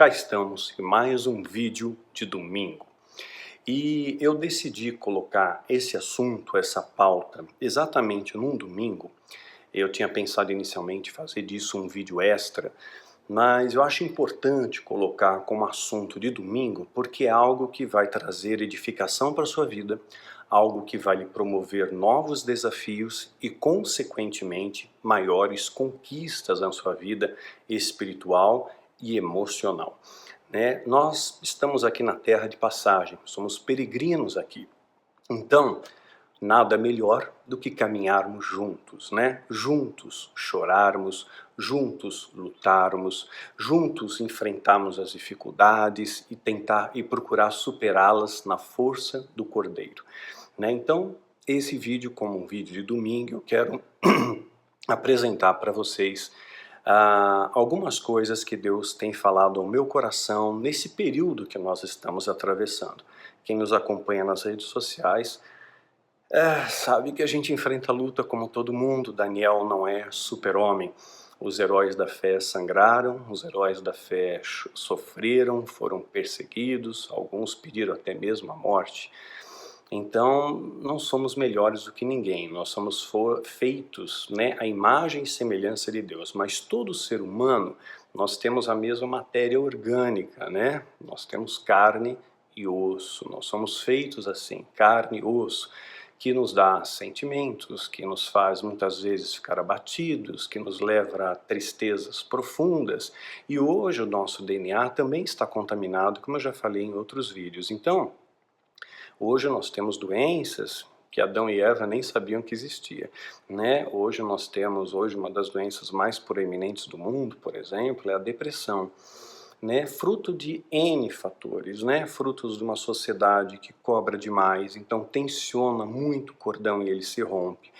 Cá estamos em mais um vídeo de domingo. E eu decidi colocar esse assunto, essa pauta, exatamente num domingo. Eu tinha pensado inicialmente fazer disso um vídeo extra, mas eu acho importante colocar como assunto de domingo porque é algo que vai trazer edificação para a sua vida, algo que vai lhe promover novos desafios e, consequentemente, maiores conquistas na sua vida espiritual e emocional. Nós estamos aqui na terra de passagem, somos peregrinos aqui. Então, nada melhor do que caminharmos juntos, Juntos chorarmos, juntos lutarmos, juntos enfrentarmos as dificuldades e tentar e procurar superá-las na força do Cordeiro, Então, esse vídeo, como um vídeo de domingo, eu quero apresentar para vocês algumas coisas que Deus tem falado ao meu coração nesse período que nós estamos atravessando. Quem nos acompanha nas redes sociais sabe que a gente enfrenta a luta como todo mundo. Daniel não é super-homem. Os heróis da fé sangraram, os heróis da fé sofreram, foram perseguidos, alguns pediram até mesmo a morte. Então, não somos melhores do que ninguém, nós somos feitos à imagem e semelhança de Deus, mas todo ser humano, nós temos a mesma matéria orgânica, Nós temos carne e osso, nós somos feitos assim, carne e osso, que nos dá sentimentos, que nos faz muitas vezes ficar abatidos, que nos leva a tristezas profundas, e hoje o nosso DNA também está contaminado, como eu já falei em outros vídeos. Então, hoje nós temos doenças que Adão e Eva nem sabiam que existia, Hoje nós temos, uma das doenças mais proeminentes do mundo, por exemplo, é a depressão, Fruto de N fatores, Frutos de uma sociedade que cobra demais, então tensiona muito o cordão e ele se rompe.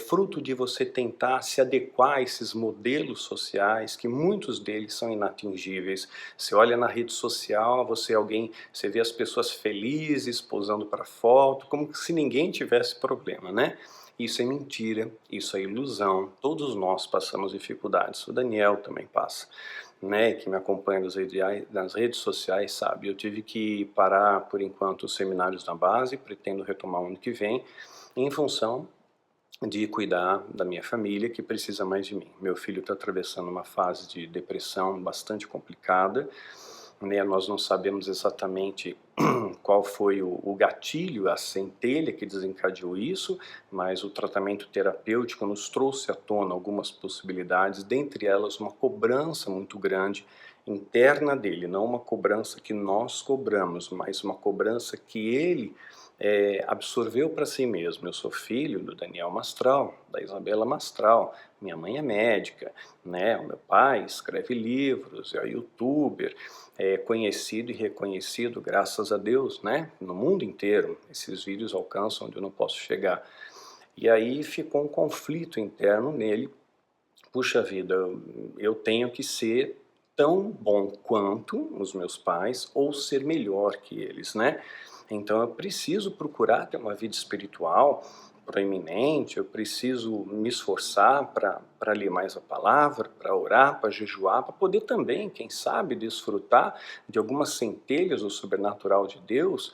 Fruto de você tentar se adequar a esses modelos sociais, que muitos deles são inatingíveis. Você olha na rede social, você vê as pessoas felizes, posando para foto, como se ninguém tivesse problema, Isso é mentira, isso é ilusão, todos nós passamos dificuldades, o Daniel também passa. Que me acompanha nas redes sociais sabe, eu tive que parar por enquanto os seminários na base, pretendo retomar o ano que vem, em função de cuidar da minha família que precisa mais de mim. Meu filho está atravessando uma fase de depressão bastante complicada, Nós não sabemos exatamente qual foi o gatilho, a centelha que desencadeou isso, mas o tratamento terapêutico nos trouxe à tona algumas possibilidades, dentre elas uma cobrança muito grande interna dele, não uma cobrança que nós cobramos, mas uma cobrança que ele absorveu para si mesmo. Eu sou filho do Daniel Mastral, da Isabela Mastral, minha mãe é médica, o meu pai escreve livros, é youtuber, é conhecido e reconhecido, graças a Deus, no mundo inteiro. Esses vídeos alcançam onde eu não posso chegar. E aí ficou um conflito interno nele. Puxa vida, eu tenho que ser tão bom quanto os meus pais ou ser melhor que eles, Então eu preciso procurar ter uma vida espiritual proeminente, eu preciso me esforçar para ler mais a palavra, para orar, para jejuar, para poder também, quem sabe, desfrutar de algumas centelhas do sobrenatural de Deus,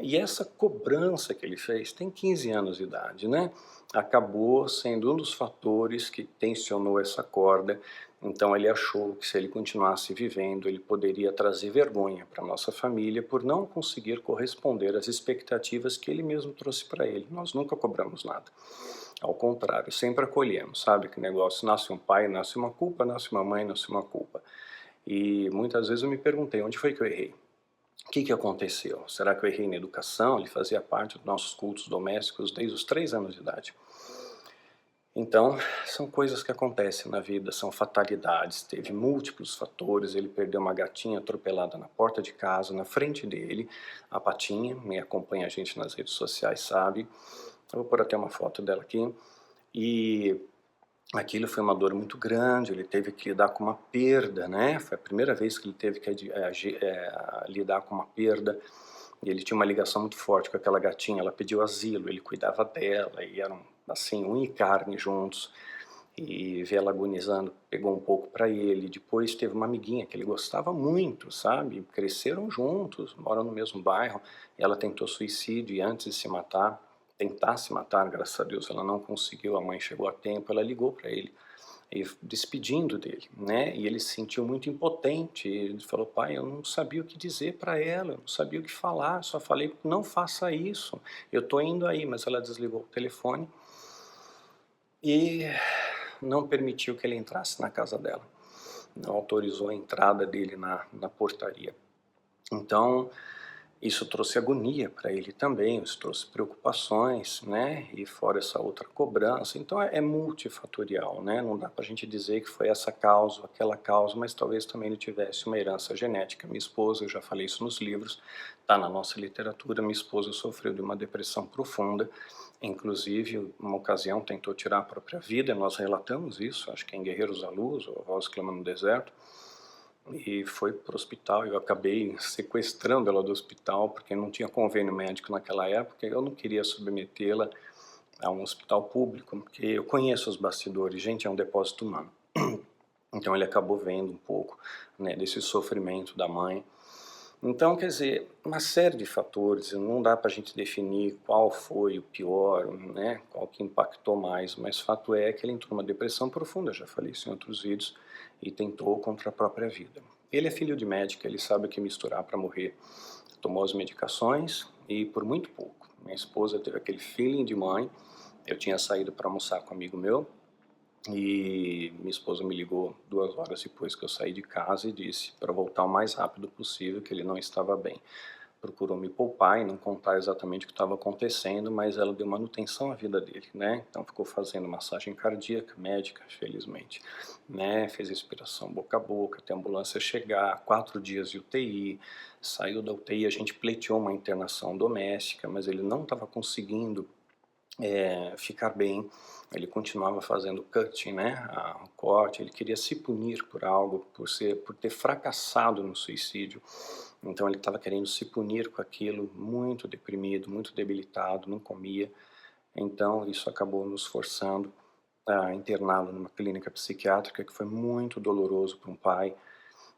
E essa cobrança que ele fez, tem 15 anos de idade, Acabou sendo um dos fatores que tensionou essa corda. Então ele achou que se ele continuasse vivendo, ele poderia trazer vergonha para nossa família por não conseguir corresponder às expectativas que ele mesmo trouxe para ele. Nós nunca cobramos nada. Ao contrário, sempre acolhemos, sabe que negócio? Nasce um pai, nasce uma culpa, nasce uma mãe, nasce uma culpa. E muitas vezes eu me perguntei, onde foi que eu errei? O que aconteceu? Será que eu errei na educação? Ele fazia parte dos nossos cultos domésticos desde os 3 anos de idade. Então, são coisas que acontecem na vida, são fatalidades. Teve múltiplos fatores, ele perdeu uma gatinha atropelada na porta de casa, na frente dele, a Patinha, me acompanha a gente nas redes sociais, sabe? Eu vou pôr até uma foto dela aqui. E aquilo foi uma dor muito grande, ele teve que lidar com uma perda, Foi a primeira vez que ele teve que lidar com uma perda. E ele tinha uma ligação muito forte com aquela gatinha, ela pediu asilo, ele cuidava dela, e eram assim, unha e carne juntos. e ver ela agonizando pegou um pouco para ele. Depois teve uma amiguinha que ele gostava muito, sabe? Cresceram juntos, moram no mesmo bairro. Ela tentou suicídio e antes de se matar, tentar se matar, graças a Deus ela não conseguiu, a mãe chegou a tempo, ela ligou para ele e despedindo dele, né? E ele se sentiu muito impotente. Ele falou: pai, eu não sabia o que dizer para ela, eu não sabia o que falar, só falei: não faça isso, eu tô indo aí. Mas ela desligou o telefone e não permitiu que ele entrasse na casa dela, não autorizou a entrada dele na portaria. Então, isso trouxe agonia para ele também, isso trouxe preocupações, né? E fora essa outra cobrança. Então é multifatorial, né? Não dá para a gente dizer que foi essa causa, aquela causa, mas talvez também ele tivesse uma herança genética. Minha esposa, eu já falei isso nos livros, está na nossa literatura, minha esposa sofreu de uma depressão profunda, inclusive uma ocasião tentou tirar a própria vida, nós relatamos isso, acho que é em Guerreiros da Luz, ou A Voz Clama no Deserto, e foi para o hospital. Eu acabei sequestrando ela do hospital porque não tinha convênio médico naquela época. Eu não queria submetê-la a um hospital público, porque eu conheço os bastidores. Gente, é um depósito humano. Então ele acabou vendo um pouco, né, desse sofrimento da mãe. Então, quer dizer, uma série de fatores, não dá para a gente definir qual foi o pior, né, qual que impactou mais, mas fato é que ele entrou numa depressão profunda, já falei isso em outros vídeos, e tentou contra a própria vida. Ele é filho de médica, ele sabe o que misturar para morrer. Tomou as medicações e por muito pouco. Minha esposa teve aquele feeling de mãe, eu tinha saído para almoçar com um amigo meu, e minha esposa me ligou 2 horas depois que eu saí de casa e disse para voltar o mais rápido possível, que ele não estava bem. Procurou me poupar e não contar exatamente o que estava acontecendo, mas ela deu manutenção à vida dele, né? Então ficou fazendo massagem cardíaca, médica, felizmente, né? Fez respiração boca a boca, até a ambulância chegar, 4 dias de UTI, saiu da UTI, a gente pleiteou uma internação doméstica, mas ele não estava conseguindo ficar bem. Ele continuava fazendo cutting, né, o corte. Ele queria se punir por algo, por ter fracassado no suicídio. Então ele estava querendo se punir com aquilo, muito deprimido, muito debilitado, não comia. Então isso acabou nos forçando a interná-lo numa clínica psiquiátrica, que foi muito doloroso para um pai.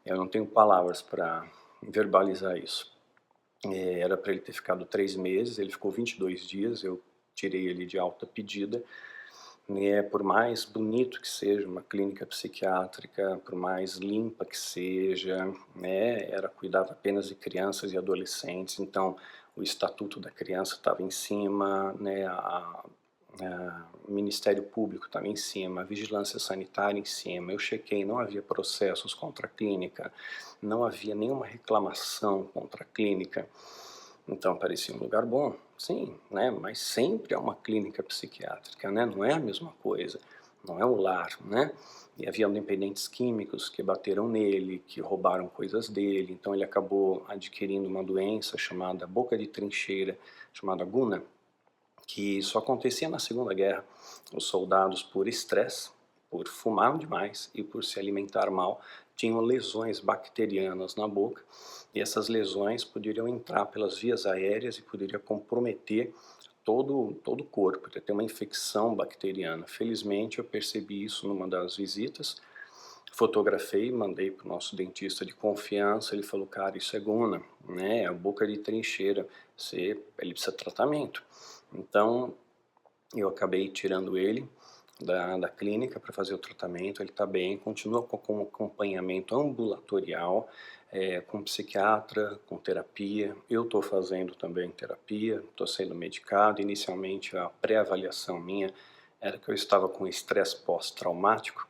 Eu não tenho palavras para verbalizar isso. Era para ele ter ficado 3 meses, ele ficou 22 dias, eu tirei ele de alta pedida. Por mais bonito que seja uma clínica psiquiátrica, por mais limpa que seja, né, era cuidado apenas de crianças e adolescentes, então o Estatuto da Criança estava em cima, né, o Ministério Público estava em cima, a Vigilância Sanitária em cima. Eu chequei, não havia processos contra a clínica, não havia nenhuma reclamação contra a clínica. Então parecia um lugar bom, sim, né? Mas sempre é uma clínica psiquiátrica, né? Não é a mesma coisa, não é um lar, né? E havia dependentes químicos que bateram nele, que roubaram coisas dele, então ele acabou adquirindo uma doença chamada boca de trincheira, chamada guna, que só acontecia na Segunda Guerra. Os soldados, por estresse, por fumar demais e por se alimentar mal, tinham lesões bacterianas na boca, e essas lesões poderiam entrar pelas vias aéreas e poderia comprometer todo o corpo, poderia ter uma infecção bacteriana. Felizmente eu percebi isso numa das visitas, fotografei, mandei para o nosso dentista de confiança, ele falou: cara, isso é guna, né, a boca de trincheira, ele precisa de tratamento. Então eu acabei tirando ele da clínica para fazer o tratamento. Ele está bem, continua com acompanhamento ambulatorial, com psiquiatra, com terapia. Eu estou fazendo também terapia, estou sendo medicado. Inicialmente a pré-avaliação minha era que eu estava com estresse pós-traumático.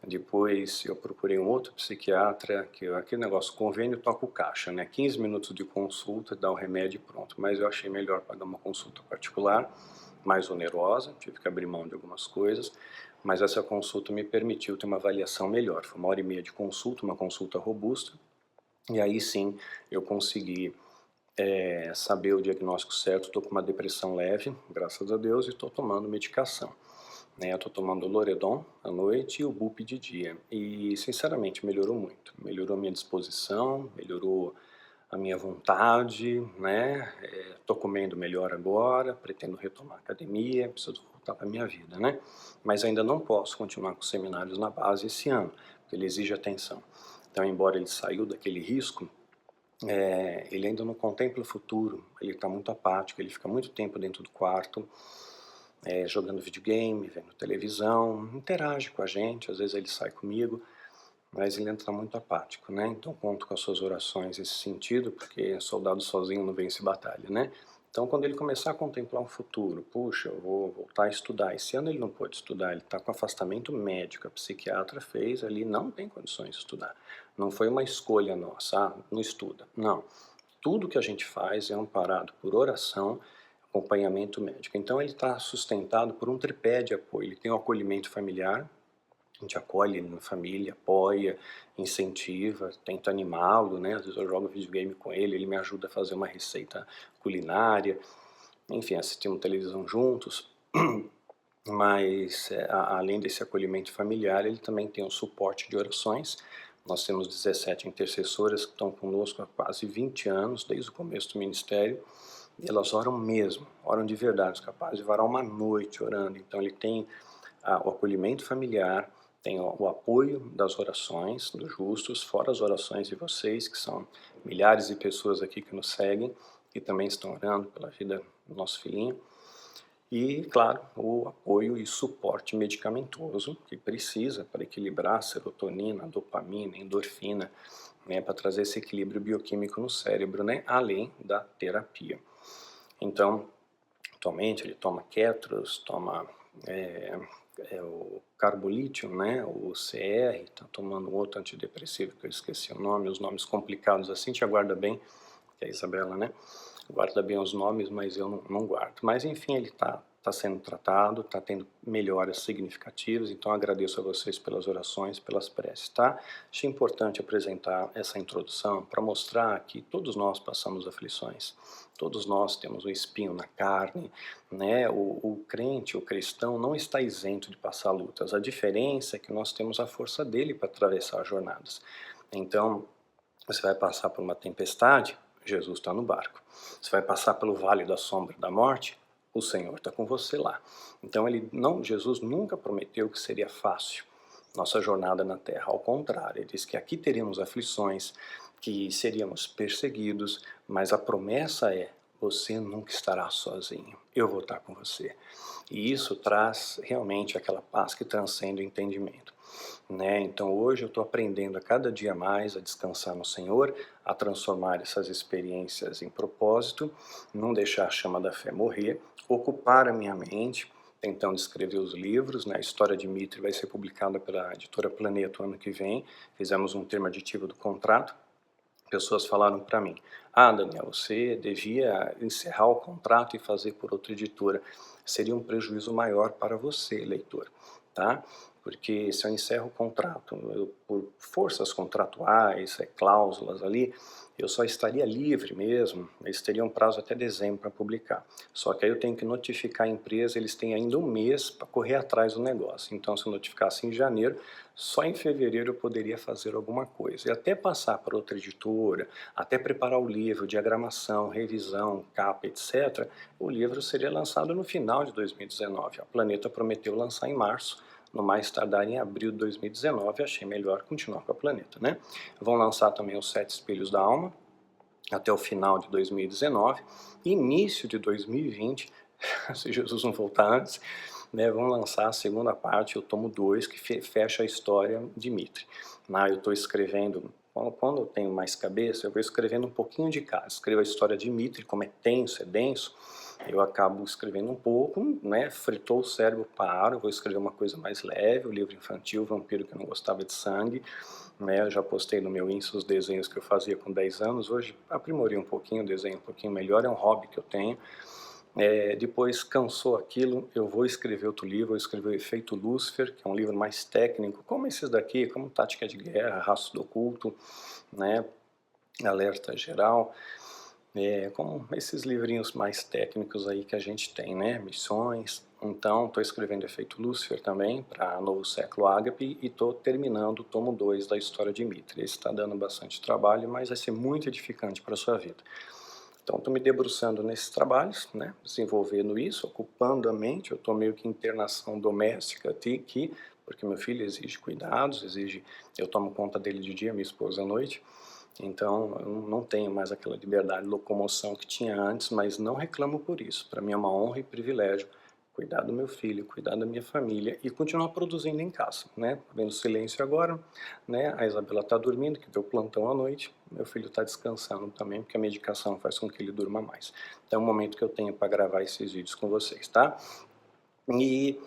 Depois eu procurei um outro psiquiatra, que aquele negócio, convênio toca o caixa, né? 15 minutos de consulta, dá o remédio e pronto. Mas eu achei melhor pagar uma consulta particular, mais onerosa, tive que abrir mão de algumas coisas, mas essa consulta me permitiu ter uma avaliação melhor. Foi 1 hora e meia de consulta, uma consulta robusta, e aí sim eu consegui saber o diagnóstico certo. Estou com uma depressão leve, graças a Deus, e estou tomando medicação. Eu estou tomando o Loredon à noite e o Bup de dia. E, sinceramente, melhorou muito. Melhorou a minha disposição, melhorou a minha vontade, né? Tô comendo melhor agora, pretendo retomar a academia, preciso voltar para minha vida, né? Mas ainda não posso continuar com os seminários na base esse ano, porque ele exige atenção. Então, embora ele saiu daquele risco, ele ainda não contempla o futuro, ele está muito apático, ele fica muito tempo dentro do quarto, jogando videogame, vendo televisão, interage com a gente, às vezes ele sai comigo, mas ele entra muito apático, né? Então conto com as suas orações nesse sentido, porque soldado sozinho não vence batalha, né? Então quando ele começar a contemplar um futuro, puxa, eu vou voltar a estudar. Esse ano ele não pôde estudar, ele está com afastamento médico, a psiquiatra fez, ali não tem condições de estudar. Não foi uma escolha nossa, não estuda. Não. Tudo que a gente faz é amparado por oração, acompanhamento médico. Então ele está sustentado por um tripé de apoio. Ele tem o acolhimento familiar, a gente acolhe ele na família, apoia, incentiva, tenta animá-lo, né? Às vezes eu jogo videogame com ele, ele me ajuda a fazer uma receita culinária, enfim, assistimos televisão juntos. Mas, além desse acolhimento familiar, ele também tem um suporte de orações. Nós temos 17 intercessoras que estão conosco há quase 20 anos, desde o começo do ministério, e elas oram mesmo, oram de verdade, capazes de varar uma noite orando. Então ele tem o acolhimento familiar, tem o apoio das orações dos justos, fora as orações de vocês, que são milhares de pessoas aqui que nos seguem, que também estão orando pela vida do nosso filhinho. E, claro, o apoio e suporte medicamentoso que precisa para equilibrar a serotonina, a dopamina, a endorfina, né, para trazer esse equilíbrio bioquímico no cérebro, né, além da terapia. Então, atualmente ele toma Ketros, toma o carbolítio, né, o CR, está tomando um outro antidepressivo que eu esqueci o nome, os nomes complicados assim, te aguarda bem, que é a Isabela, né? Guarda bem os nomes, mas eu não guardo. Mas enfim, ele tá sendo tratado, está tendo melhoras significativas, então agradeço a vocês pelas orações, pelas preces, tá? Achei importante apresentar essa introdução para mostrar que todos nós passamos aflições, todos nós temos um espinho na carne, né? O crente, o cristão não está isento de passar lutas, a diferença é que nós temos a força dele para atravessar as jornadas. Então, você vai passar por uma tempestade, Jesus está no barco. Você vai passar pelo vale da sombra da morte, o Senhor está com você lá. Então Jesus nunca prometeu que seria fácil nossa jornada na terra. Ao contrário, ele diz que aqui teríamos aflições, que seríamos perseguidos, mas a promessa é: você nunca estará sozinho. Eu vou estar com você. E isso traz realmente aquela paz que transcende o entendimento. Né? Então hoje eu estou aprendendo a cada dia mais a descansar no Senhor, a transformar essas experiências em propósito, não deixar a chama da fé morrer, ocupar a minha mente, tentando escrever os livros, né? A história de Mitre vai ser publicada pela editora Planeta o ano que vem, fizemos um termo aditivo do contrato. Pessoas falaram para mim: Daniel, você devia encerrar o contrato e fazer por outra editora. Seria um prejuízo maior para você, leitor, tá? Porque se eu encerro o contrato, por forças contratuais, cláusulas ali, eu só estaria livre mesmo, eles teriam um prazo até dezembro para publicar. Só que aí eu tenho que notificar a empresa, eles têm ainda um mês para correr atrás do negócio. Então, se eu notificasse em janeiro, só em fevereiro eu poderia fazer alguma coisa. E até passar para outra editora, até preparar o livro, diagramação, revisão, capa, etc., o livro seria lançado no final de 2019. A Planeta prometeu lançar em março, no mais tardar em abril de 2019, achei melhor continuar com a Planeta, né? Vão lançar também os 7 Espelhos da Alma, até o final de 2019, início de 2020, se Jesus não voltar antes, né, vão lançar a segunda parte, o tomo 2, que fecha a história de Mitre. Eu estou escrevendo, quando eu tenho mais cabeça, eu vou escrevendo um pouquinho de cada. Escrevo a história de Mitre, como é tenso, é denso, eu acabo escrevendo um pouco, né, fritou o cérebro, paro, eu vou escrever uma coisa mais leve, o livro infantil, Vampiro que eu não gostava de sangue, né, eu já postei no meu Insta os desenhos que eu fazia com 10 anos, hoje aprimorei um pouquinho, o desenho um pouquinho melhor, é um hobby que eu tenho. Depois cansou aquilo, eu vou escrever outro livro, vou escrever o Efeito Lúcifer, que é um livro mais técnico, como esses daqui, como Tática de Guerra, Rastro do Oculto, né, Alerta Geral, como esses livrinhos mais técnicos aí que a gente tem, né, Missões. Então, estou escrevendo Efeito Lúcifer também, para Novo Século Ágape, e estou terminando o tomo 2 da História de Mitre. Esse está dando bastante trabalho, mas vai ser muito edificante para a sua vida. Então, estou me debruçando nesses trabalhos, né, desenvolvendo isso, ocupando a mente. Eu estou meio que em internação doméstica aqui, porque meu filho exige cuidados, eu tomo conta dele de dia, minha esposa à noite. Então, eu não tenho mais aquela liberdade de locomoção que tinha antes, mas não reclamo por isso. Para mim é uma honra e privilégio cuidar do meu filho, cuidar da minha família e continuar produzindo em casa, né? Tá vendo silêncio agora, né? A Isabela está dormindo, que deu plantão à noite. Meu filho está descansando também, porque a medicação faz com que ele durma mais. Então é o momento que eu tenho para gravar esses vídeos com vocês, tá? E,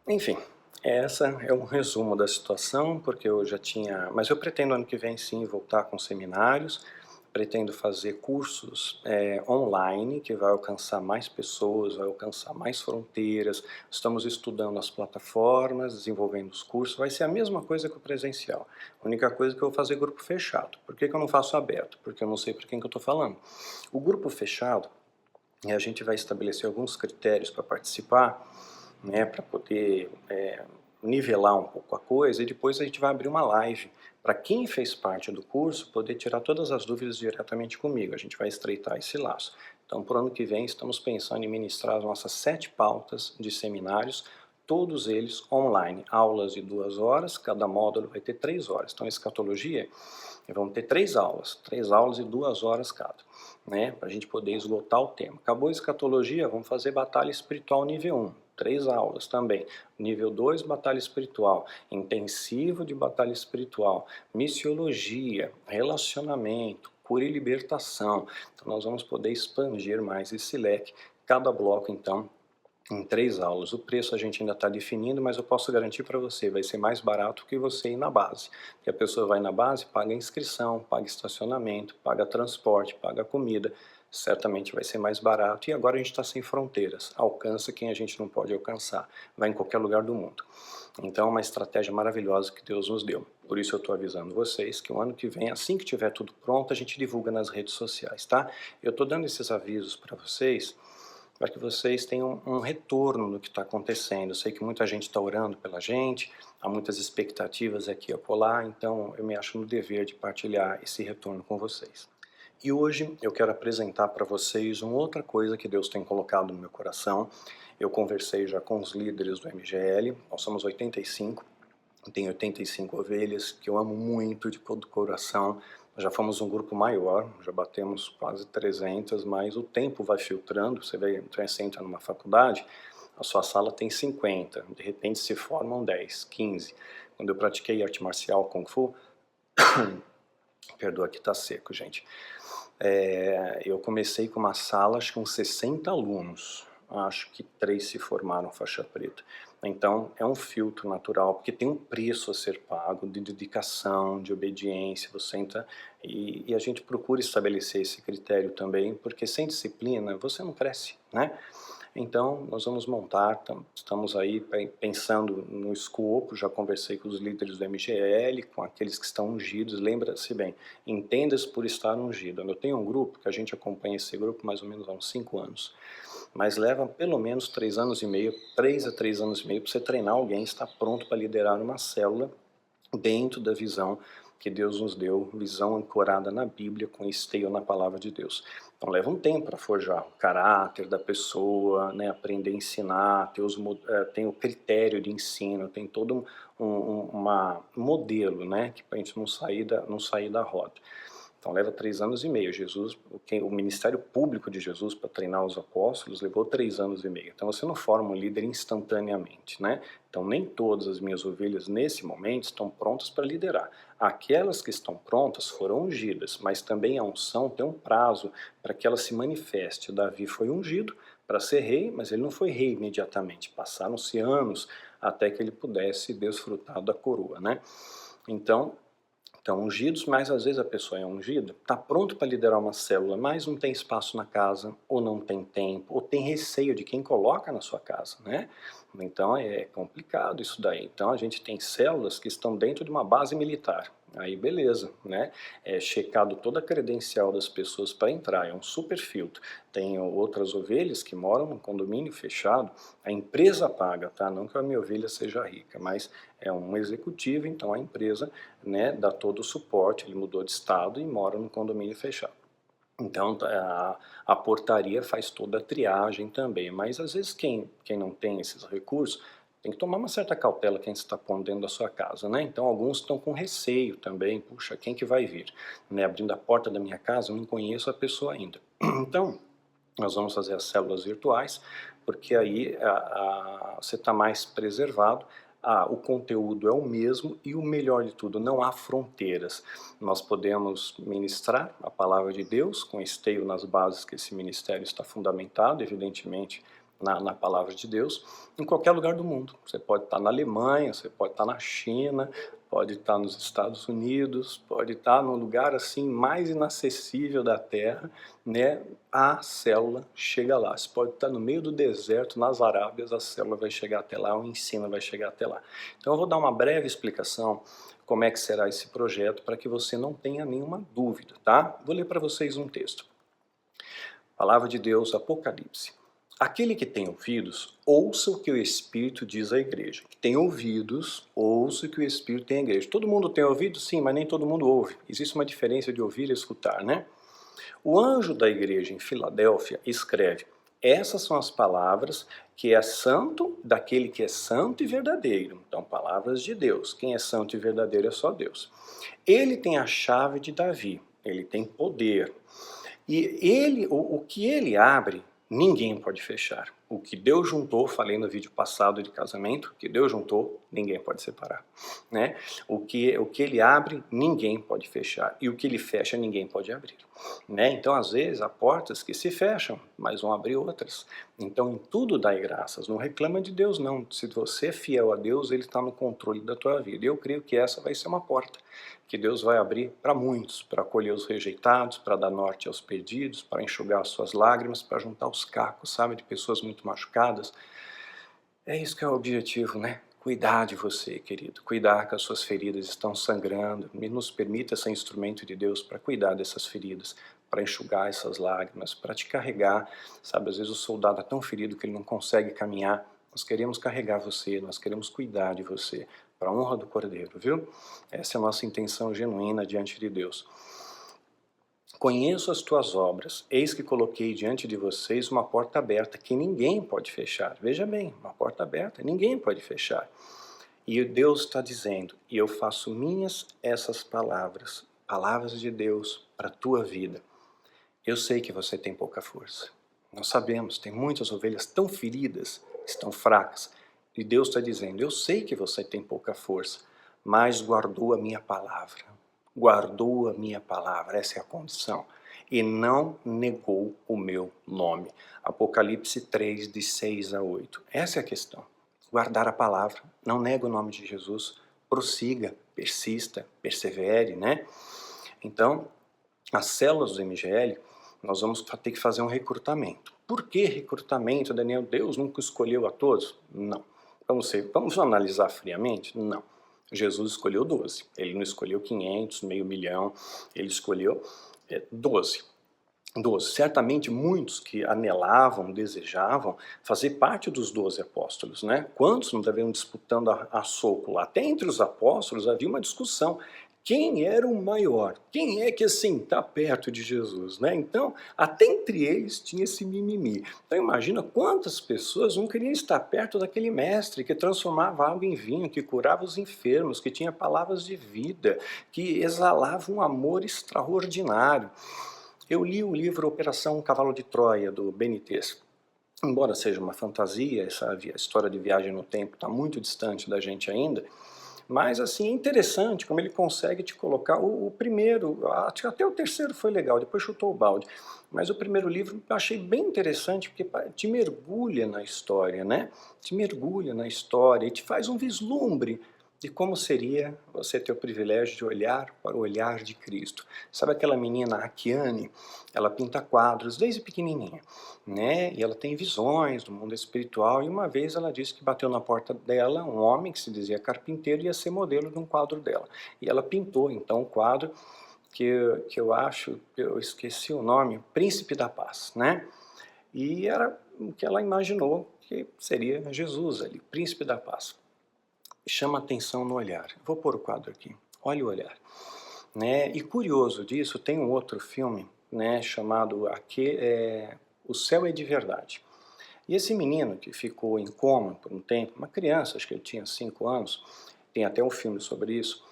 enfim, essa é um resumo da situação, porque eu já tinha... Mas eu pretendo ano que vem sim voltar com seminários, pretendo fazer cursos online, que vai alcançar mais pessoas, vai alcançar mais fronteiras. Estamos estudando as plataformas, desenvolvendo os cursos, vai ser a mesma coisa que o presencial. A única coisa é que eu vou fazer grupo fechado. Por que eu não faço aberto? Porque eu não sei para quem que eu estou falando. O grupo fechado, a gente vai estabelecer alguns critérios para participar, né, para poder nivelar um pouco a coisa, e depois a gente vai abrir uma live para quem fez parte do curso poder tirar todas as dúvidas diretamente comigo. A gente vai estreitar esse laço. Então, para o ano que vem, estamos pensando em ministrar as nossas 7 pautas de seminários, todos eles online, aulas de 2 horas, cada módulo vai ter 3 horas. Então, escatologia, vamos ter 3 aulas de 2 horas cada, né, para a gente poder esgotar o tema. Acabou a escatologia, vamos fazer batalha espiritual nível 1, 3 aulas também. Nível 2, batalha espiritual, intensivo de batalha espiritual, missiologia, relacionamento, cura e libertação. Então nós vamos poder expandir mais esse leque, cada bloco então em 3 aulas. O preço a gente ainda está definindo, mas eu posso garantir para você, vai ser mais barato que você ir na base. Porque a pessoa vai na base, paga inscrição, paga estacionamento, paga transporte, paga comida, certamente vai ser mais barato. E agora a gente está sem fronteiras, alcança quem a gente não pode alcançar, vai em qualquer lugar do mundo. Então é uma estratégia maravilhosa que Deus nos deu. Por isso eu estou avisando vocês que o ano que vem, assim que tiver tudo pronto, a gente divulga nas redes sociais, tá? Eu estou dando esses avisos para vocês, para que vocês tenham um retorno do que está acontecendo. Eu sei que muita gente está orando pela gente, há muitas expectativas aqui e acolá, então eu me acho no dever de partilhar esse retorno com vocês. E hoje eu quero apresentar para vocês uma outra coisa que Deus tem colocado no meu coração. Eu conversei já com os líderes do MGL, nós somos 85, tenho 85 ovelhas que eu amo muito de todo o coração. Nós já fomos um grupo maior, já batemos quase 300, mas o tempo vai filtrando. Você entra numa faculdade, a sua sala tem 50, de repente se formam 10, 15. Quando eu pratiquei arte marcial, Kung Fu, perdoa que tá seco, gente. Eu comecei com uma sala com 60 alunos, acho que 3 se formaram faixa preta. Então é um filtro natural, porque tem um preço a ser pago de dedicação, de obediência, você entra e a gente procura estabelecer esse critério também, porque sem disciplina você não cresce, né? Então, nós vamos montar, estamos aí pensando no escopo, já conversei com os líderes do MGL, com aqueles que estão ungidos, lembra-se bem, entendas por estar ungido. Eu tenho um grupo, que a gente acompanha esse grupo mais ou menos há uns 5 anos, mas leva pelo menos 3 anos e meio, 3 a 3 anos e meio, para você treinar alguém, estar pronto para liderar uma célula dentro da visão que Deus nos deu, visão ancorada na Bíblia, com esteio na Palavra de Deus. Então leva um tempo para forjar o caráter da pessoa, né, aprender a ensinar, tem o critério de ensino, tem todo um modelo, né, que para a gente não sair da roda. Então leva 3 anos e meio. O Ministério Público de Jesus para treinar os apóstolos levou 3 anos e meio. Então você não forma um líder instantaneamente, né? Então nem todas as minhas ovelhas nesse momento estão prontas para liderar. Aquelas que estão prontas foram ungidas, mas também a unção tem um prazo para que ela se manifeste. Davi foi ungido para ser rei, mas ele não foi rei imediatamente. Passaram-se anos até que ele pudesse desfrutar da coroa, né? Então ungidos, mas às vezes a pessoa é ungida, está pronto para liderar uma célula, mas não tem espaço na casa, ou não tem tempo, ou tem receio de quem coloca na sua casa, né? Então é complicado isso daí. Então a gente tem células que estão dentro de uma base militar. Aí beleza, né? É checado toda a credencial das pessoas para entrar, é um super filtro. Tem outras ovelhas que moram num condomínio fechado, a empresa paga, tá? Não que a minha ovelha seja rica, mas é um executivo, então a empresa, né, dá todo o suporte, ele mudou de estado e mora num condomínio fechado. Então a portaria faz toda a triagem também, mas às vezes quem não tem esses recursos tem que tomar uma certa cautela quem está pondo dentro da sua casa, né? Então alguns estão com receio também, puxa, quem que vai vir? Né? Abrindo a porta da minha casa, eu não conheço a pessoa ainda. Então, nós vamos fazer as células virtuais, porque aí você está mais preservado, o conteúdo é o mesmo e o melhor de tudo, não há fronteiras. Nós podemos ministrar a palavra de Deus com esteio nas bases que esse ministério está fundamentado, evidentemente, na palavra de Deus, em qualquer lugar do mundo. Você pode estar na Alemanha, você pode estar na China, pode estar nos Estados Unidos, pode estar no lugar assim mais inacessível da Terra, né? A célula chega lá. Você pode estar no meio do deserto, nas Arábias, a célula vai chegar até lá, o ensino vai chegar até lá. Então eu vou dar uma breve explicação como é que será esse projeto para que você não tenha nenhuma dúvida, tá? Vou ler para vocês um texto. Palavra de Deus, Apocalipse. Aquele que tem ouvidos, ouça o que o Espírito diz à igreja. Que tem ouvidos, ouça o que o Espírito tem à igreja. Todo mundo tem ouvido? Sim, mas nem todo mundo ouve. Existe uma diferença de ouvir e escutar, né? O anjo da igreja em Filadélfia escreve: essas são as palavras que é santo daquele que é santo e verdadeiro. Então, palavras de Deus. Quem é santo e verdadeiro é só Deus. Ele tem a chave de Davi, ele tem poder. E o que ele abre, ninguém pode fechar. O que Deus juntou, falei no vídeo passado de casamento, o que Deus juntou, ninguém pode separar, né? O que ele abre, ninguém pode fechar. E o que ele fecha, ninguém pode abrir, né? Então, às vezes, há portas que se fecham, mas vão abrir outras. Então, em tudo dai graças. Não reclama de Deus, não. Se você é fiel a Deus, Ele está no controle da tua vida. E eu creio que essa vai ser uma porta que Deus vai abrir para muitos, para acolher os rejeitados, para dar norte aos perdidos, para enxugar as suas lágrimas, para juntar os cacos, sabe, de pessoas muito machucadas. É isso que é o objetivo, né? Cuidar de você, querido. Cuidar que as suas feridas estão sangrando. E nos permita ser instrumento de Deus para cuidar dessas feridas, para enxugar essas lágrimas, para te carregar. Sabe, às vezes o soldado é tão ferido que ele não consegue caminhar. Nós queremos carregar você, nós queremos cuidar de você, para a honra do Cordeiro, viu? Essa é a nossa intenção genuína diante de Deus. Conheço as tuas obras, eis que coloquei diante de vocês uma porta aberta que ninguém pode fechar. Veja bem, uma porta aberta, ninguém pode fechar. E Deus está dizendo, e eu faço minhas essas palavras, palavras de Deus para a tua vida. Eu sei que você tem pouca força. Nós sabemos, tem muitas ovelhas tão feridas, estão fracas. E Deus está dizendo, eu sei que você tem pouca força, mas guardou a minha palavra. Guardou a minha palavra, essa é a condição. E não negou o meu nome. Apocalipse 3, de 6 a 8. Essa é a questão. Guardar a palavra, não nega o nome de Jesus, prossiga, persista, persevere, né? Então, as células do MGL, nós vamos ter que fazer um recrutamento. Por que recrutamento, Daniel? Deus nunca escolheu a todos? Não. Vamos analisar friamente? Não. Jesus escolheu 12. Ele não escolheu 500, meio milhão. Ele escolheu 12. 12. Certamente muitos que anelavam, desejavam fazer parte dos 12 apóstolos, né? Quantos não estavam disputando a soco lá? Até entre os apóstolos havia uma discussão. Quem era o maior? Quem é que, assim, está perto de Jesus, né? Então, até entre eles tinha esse mimimi. Então, imagina quantas pessoas não queriam estar perto daquele mestre que transformava água em vinho, que curava os enfermos, que tinha palavras de vida, que exalava um amor extraordinário. Eu li o livro Operação Cavalo de Troia, do Benitez. Embora seja uma fantasia, essa história de viagem no tempo está muito distante da gente ainda, mas assim, é interessante como ele consegue te colocar o primeiro, até o terceiro foi legal, depois chutou o balde. Mas o primeiro livro eu achei bem interessante porque te mergulha na história, né? Te mergulha na história e te faz um vislumbre de como seria você ter o privilégio de olhar para o olhar de Cristo. Sabe aquela menina, a Kiane? Ela pinta quadros desde pequenininha, né? E ela tem visões do mundo espiritual, e uma vez ela disse que bateu na porta dela um homem que se dizia carpinteiro e ia ser modelo de um quadro dela. E ela pintou então o quadro que eu acho, eu esqueci o nome, Príncipe da Paz, né? E era o que ela imaginou que seria Jesus ali, Príncipe da Paz. Chama atenção no olhar. Vou pôr o quadro aqui. Olha o olhar. Né? E curioso disso, tem um outro filme, né, chamado O Céu é de Verdade. E esse menino que ficou em coma por um tempo, uma criança, acho que ele tinha 5 anos, tem até um filme sobre isso,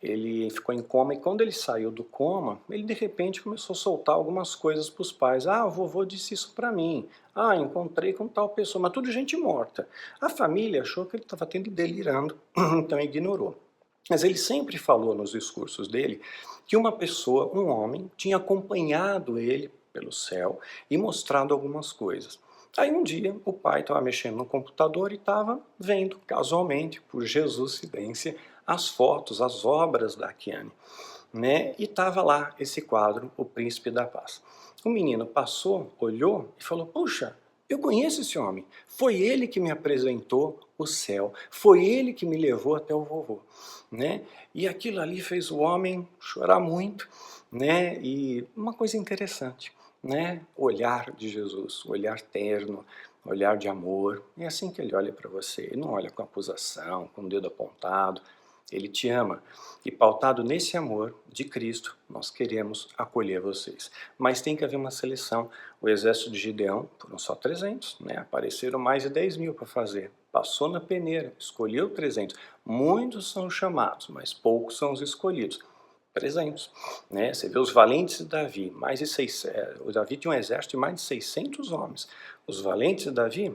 ele ficou em coma e quando ele saiu do coma, ele de repente começou a soltar algumas coisas para os pais. Ah, o vovô disse isso para mim. Ah, encontrei com tal pessoa, mas tudo gente morta. A família achou que ele estava tendo delirando, então ignorou. Mas ele sempre falou nos discursos dele que uma pessoa, um homem, tinha acompanhado ele pelo céu e mostrado algumas coisas. Aí um dia o pai estava mexendo no computador e estava vendo, casualmente, por Jesuscidência, as fotos, as obras da Kiane, né? E estava lá esse quadro, O Príncipe da Paz. O menino passou, olhou e falou, puxa, eu conheço esse homem, foi ele que me apresentou o céu, foi ele que me levou até o vovô, né? E aquilo ali fez o homem chorar muito, né? E uma coisa interessante, né? O olhar de Jesus, o olhar terno, o olhar de amor, é assim que ele olha para você, ele não olha com acusação, com o dedo apontado, ele te ama. E pautado nesse amor de Cristo, nós queremos acolher vocês. Mas tem que haver uma seleção. O exército de Gideão, foram só 300, né? Apareceram mais de 10.000 para fazer. Passou na peneira, escolheu 300. Muitos são chamados, mas poucos são os escolhidos. 300, né? Você vê os valentes de Davi, mais de 600, o Davi tinha um exército de mais de 600 homens. Os valentes de Davi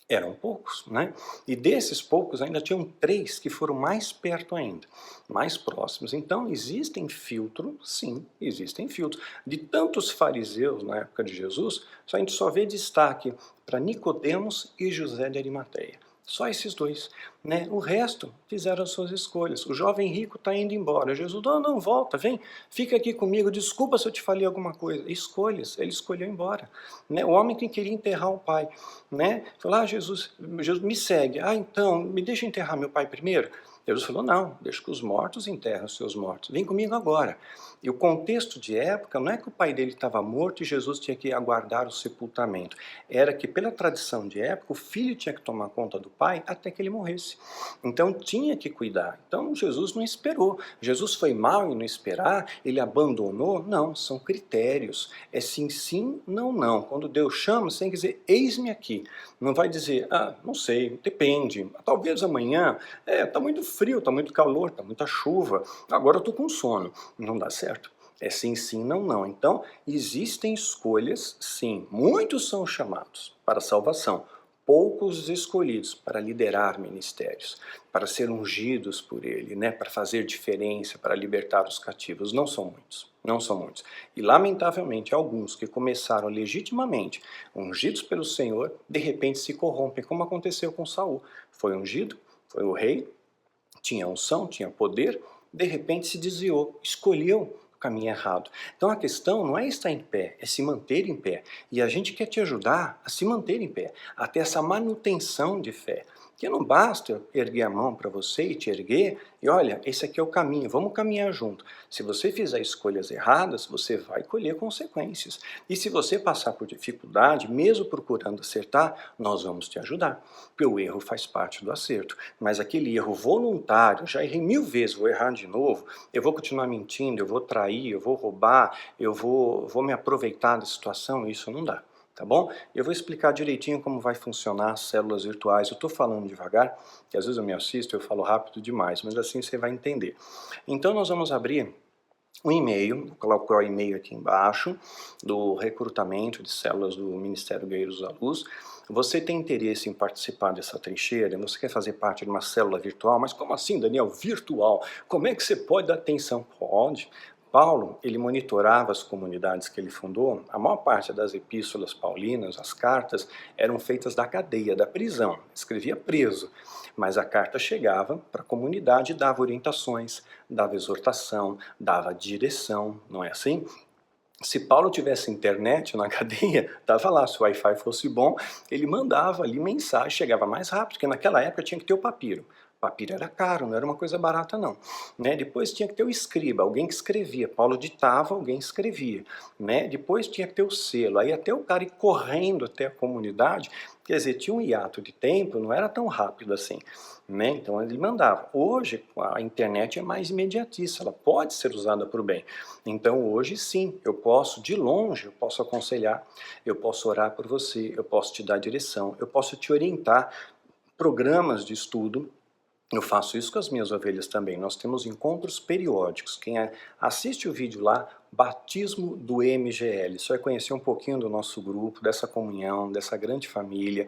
eram poucos, né? E desses poucos ainda tinham 3 que foram mais perto ainda, mais próximos. Então existem filtros, sim, existem filtros. De tantos fariseus na época de Jesus, a gente só vê destaque para Nicodemos e José de Arimateia. Só esses 2, né? O resto fizeram as suas escolhas. O jovem rico está indo embora. Jesus, não, não, volta, vem, fica aqui comigo, desculpa se eu te falei alguma coisa. Escolhas, ele escolheu ir embora. Né? O homem que queria enterrar o pai, né? Falou, ah, Jesus, me segue. Ah, então, me deixa enterrar meu pai primeiro? Jesus falou, não, deixa que os mortos enterram os seus mortos. Vem comigo agora. E o contexto de época não é que o pai dele estava morto e Jesus tinha que aguardar o sepultamento. Era que, pela tradição de época, o filho tinha que tomar conta do pai até que ele morresse. Então, tinha que cuidar. Então, Jesus não esperou. Jesus foi mal em não esperar? Ele abandonou? Não, são critérios. É sim, sim, não, não. Quando Deus chama, você tem que dizer, eis-me aqui. Não vai dizer, ah, não sei, depende. Talvez amanhã, está muito frio, está muito calor, está muita chuva. Agora eu estou com sono. Não dá certo. É sim, sim, não, não. Então, existem escolhas, sim. Muitos são chamados para a salvação. Poucos escolhidos para liderar ministérios, para ser ungidos por ele, né? Para fazer diferença, para libertar os cativos. Não são muitos. Não são muitos. E, lamentavelmente, alguns que começaram legitimamente, ungidos pelo Senhor, de repente se corrompem, como aconteceu com Saul. Foi ungido, foi o rei, tinha unção, tinha poder, de repente se desviou, escolheu o caminho errado. Então a questão não é estar em pé, é se manter em pé. E a gente quer te ajudar a se manter em pé, a ter essa manutenção de fé. Porque não basta eu erguer a mão para você e te erguer e olha, esse aqui é o caminho, vamos caminhar junto. Se você fizer escolhas erradas, você vai colher consequências. E se você passar por dificuldade, mesmo procurando acertar, nós vamos te ajudar. Porque o erro faz parte do acerto. Mas aquele erro voluntário, já errei 1000 vezes, vou errar de novo, eu vou continuar mentindo, eu vou trair, eu vou roubar, eu vou me aproveitar da situação, isso não dá. Tá bom? Eu vou explicar direitinho como vai funcionar as células virtuais. Eu estou falando devagar, que às vezes eu me assisto, eu falo rápido demais, mas assim você vai entender. Então nós vamos abrir um e-mail, vou colocar o e-mail aqui embaixo, do recrutamento de células do Ministério Guerreiros da Luz. Você tem interesse em participar dessa trincheira? Você quer fazer parte de uma célula virtual? Mas como assim, Daniel, virtual? Como é que você pode dar atenção? Pode. Paulo, ele monitorava as comunidades que ele fundou. A maior parte das epístolas paulinas, as cartas, eram feitas da cadeia, da prisão. Escrevia preso, mas a carta chegava para a comunidade e dava orientações, dava exortação, dava direção, não é assim? Se Paulo tivesse internet na cadeia, estava lá, se o Wi-Fi fosse bom, ele mandava ali mensagem, chegava mais rápido, porque naquela época tinha que ter o papiro. O papiro era caro, não era uma coisa barata não. Né? Depois tinha que ter o escriba, alguém que escrevia. Paulo ditava, alguém escrevia. Né? Depois tinha que ter o selo, aí até o cara ir correndo até a comunidade, quer dizer, tinha um hiato de tempo, não era tão rápido assim. Né? Então ele mandava. Hoje a internet é mais imediatista, ela pode ser usada para o bem. Então hoje sim, eu posso de longe, eu posso aconselhar, eu posso orar por você, eu posso te dar direção, eu posso te orientar, programas de estudo. Eu faço isso com as minhas ovelhas também. Nós temos encontros periódicos. Quem assiste o vídeo lá, Batismo do MGL, você vai conhecer um pouquinho do nosso grupo, dessa comunhão, dessa grande família.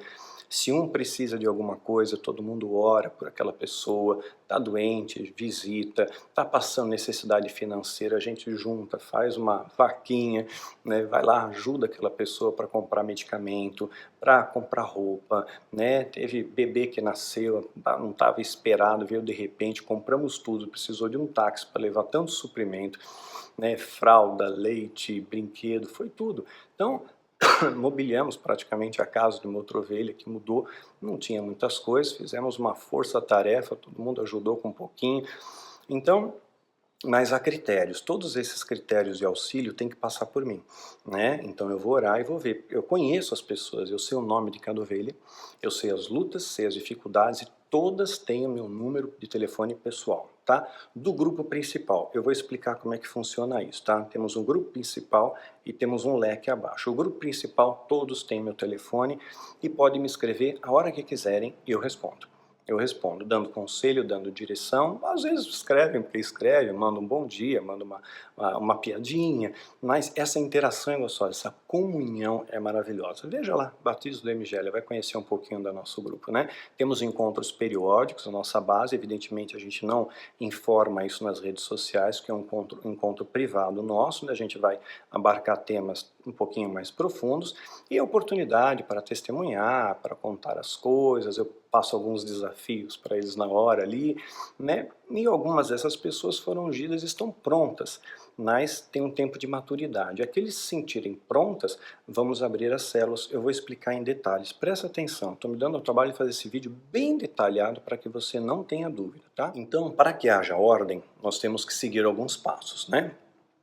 Se um precisa de alguma coisa, todo mundo ora por aquela pessoa, está doente, visita, está passando necessidade financeira, a gente junta, faz uma vaquinha, né, vai lá, ajuda aquela pessoa para comprar medicamento, para comprar roupa, né? Teve bebê que nasceu, não estava esperado, veio de repente, compramos tudo, precisou de um táxi para levar tanto suprimento, né? Fralda, leite, brinquedo, foi tudo. Então, mobiliamos praticamente a casa de uma outra ovelha que mudou, não tinha muitas coisas, fizemos uma força-tarefa, todo mundo ajudou com um pouquinho. Então, mas há critérios, todos esses critérios de auxílio têm que passar por mim, né? Então eu vou orar e vou ver. Eu conheço as pessoas, eu sei o nome de cada ovelha, eu sei as lutas, sei as dificuldades e todas têm o meu número de telefone pessoal, tá? Do grupo principal, eu vou explicar como é que funciona isso, tá? Temos um grupo principal e temos um leque abaixo. O grupo principal, todos têm meu telefone e podem me escrever a hora que quiserem e eu respondo. Eu respondo, dando conselho, dando direção, às vezes escrevem porque escrevem, mandam um bom dia, mandam uma piadinha, mas essa interação é gostosa, essa comunhão é maravilhosa. Veja lá, Batismo do MGL, vai conhecer um pouquinho do nosso grupo, né? Temos encontros periódicos, a nossa base, evidentemente a gente não informa isso nas redes sociais, que é um encontro privado nosso, onde a gente vai abarcar temas um pouquinho mais profundos, e a oportunidade para testemunhar, para contar as coisas, eu passo alguns desafios para eles na hora ali, né? E algumas dessas pessoas foram ungidas e estão prontas, mas tem um tempo de maturidade. Aqueles se sentirem prontas, vamos abrir as células, eu vou explicar em detalhes. Presta atenção, estou me dando o trabalho de fazer esse vídeo bem detalhado para que você não tenha dúvida, tá? Então, para que haja ordem, nós temos que seguir alguns passos, né?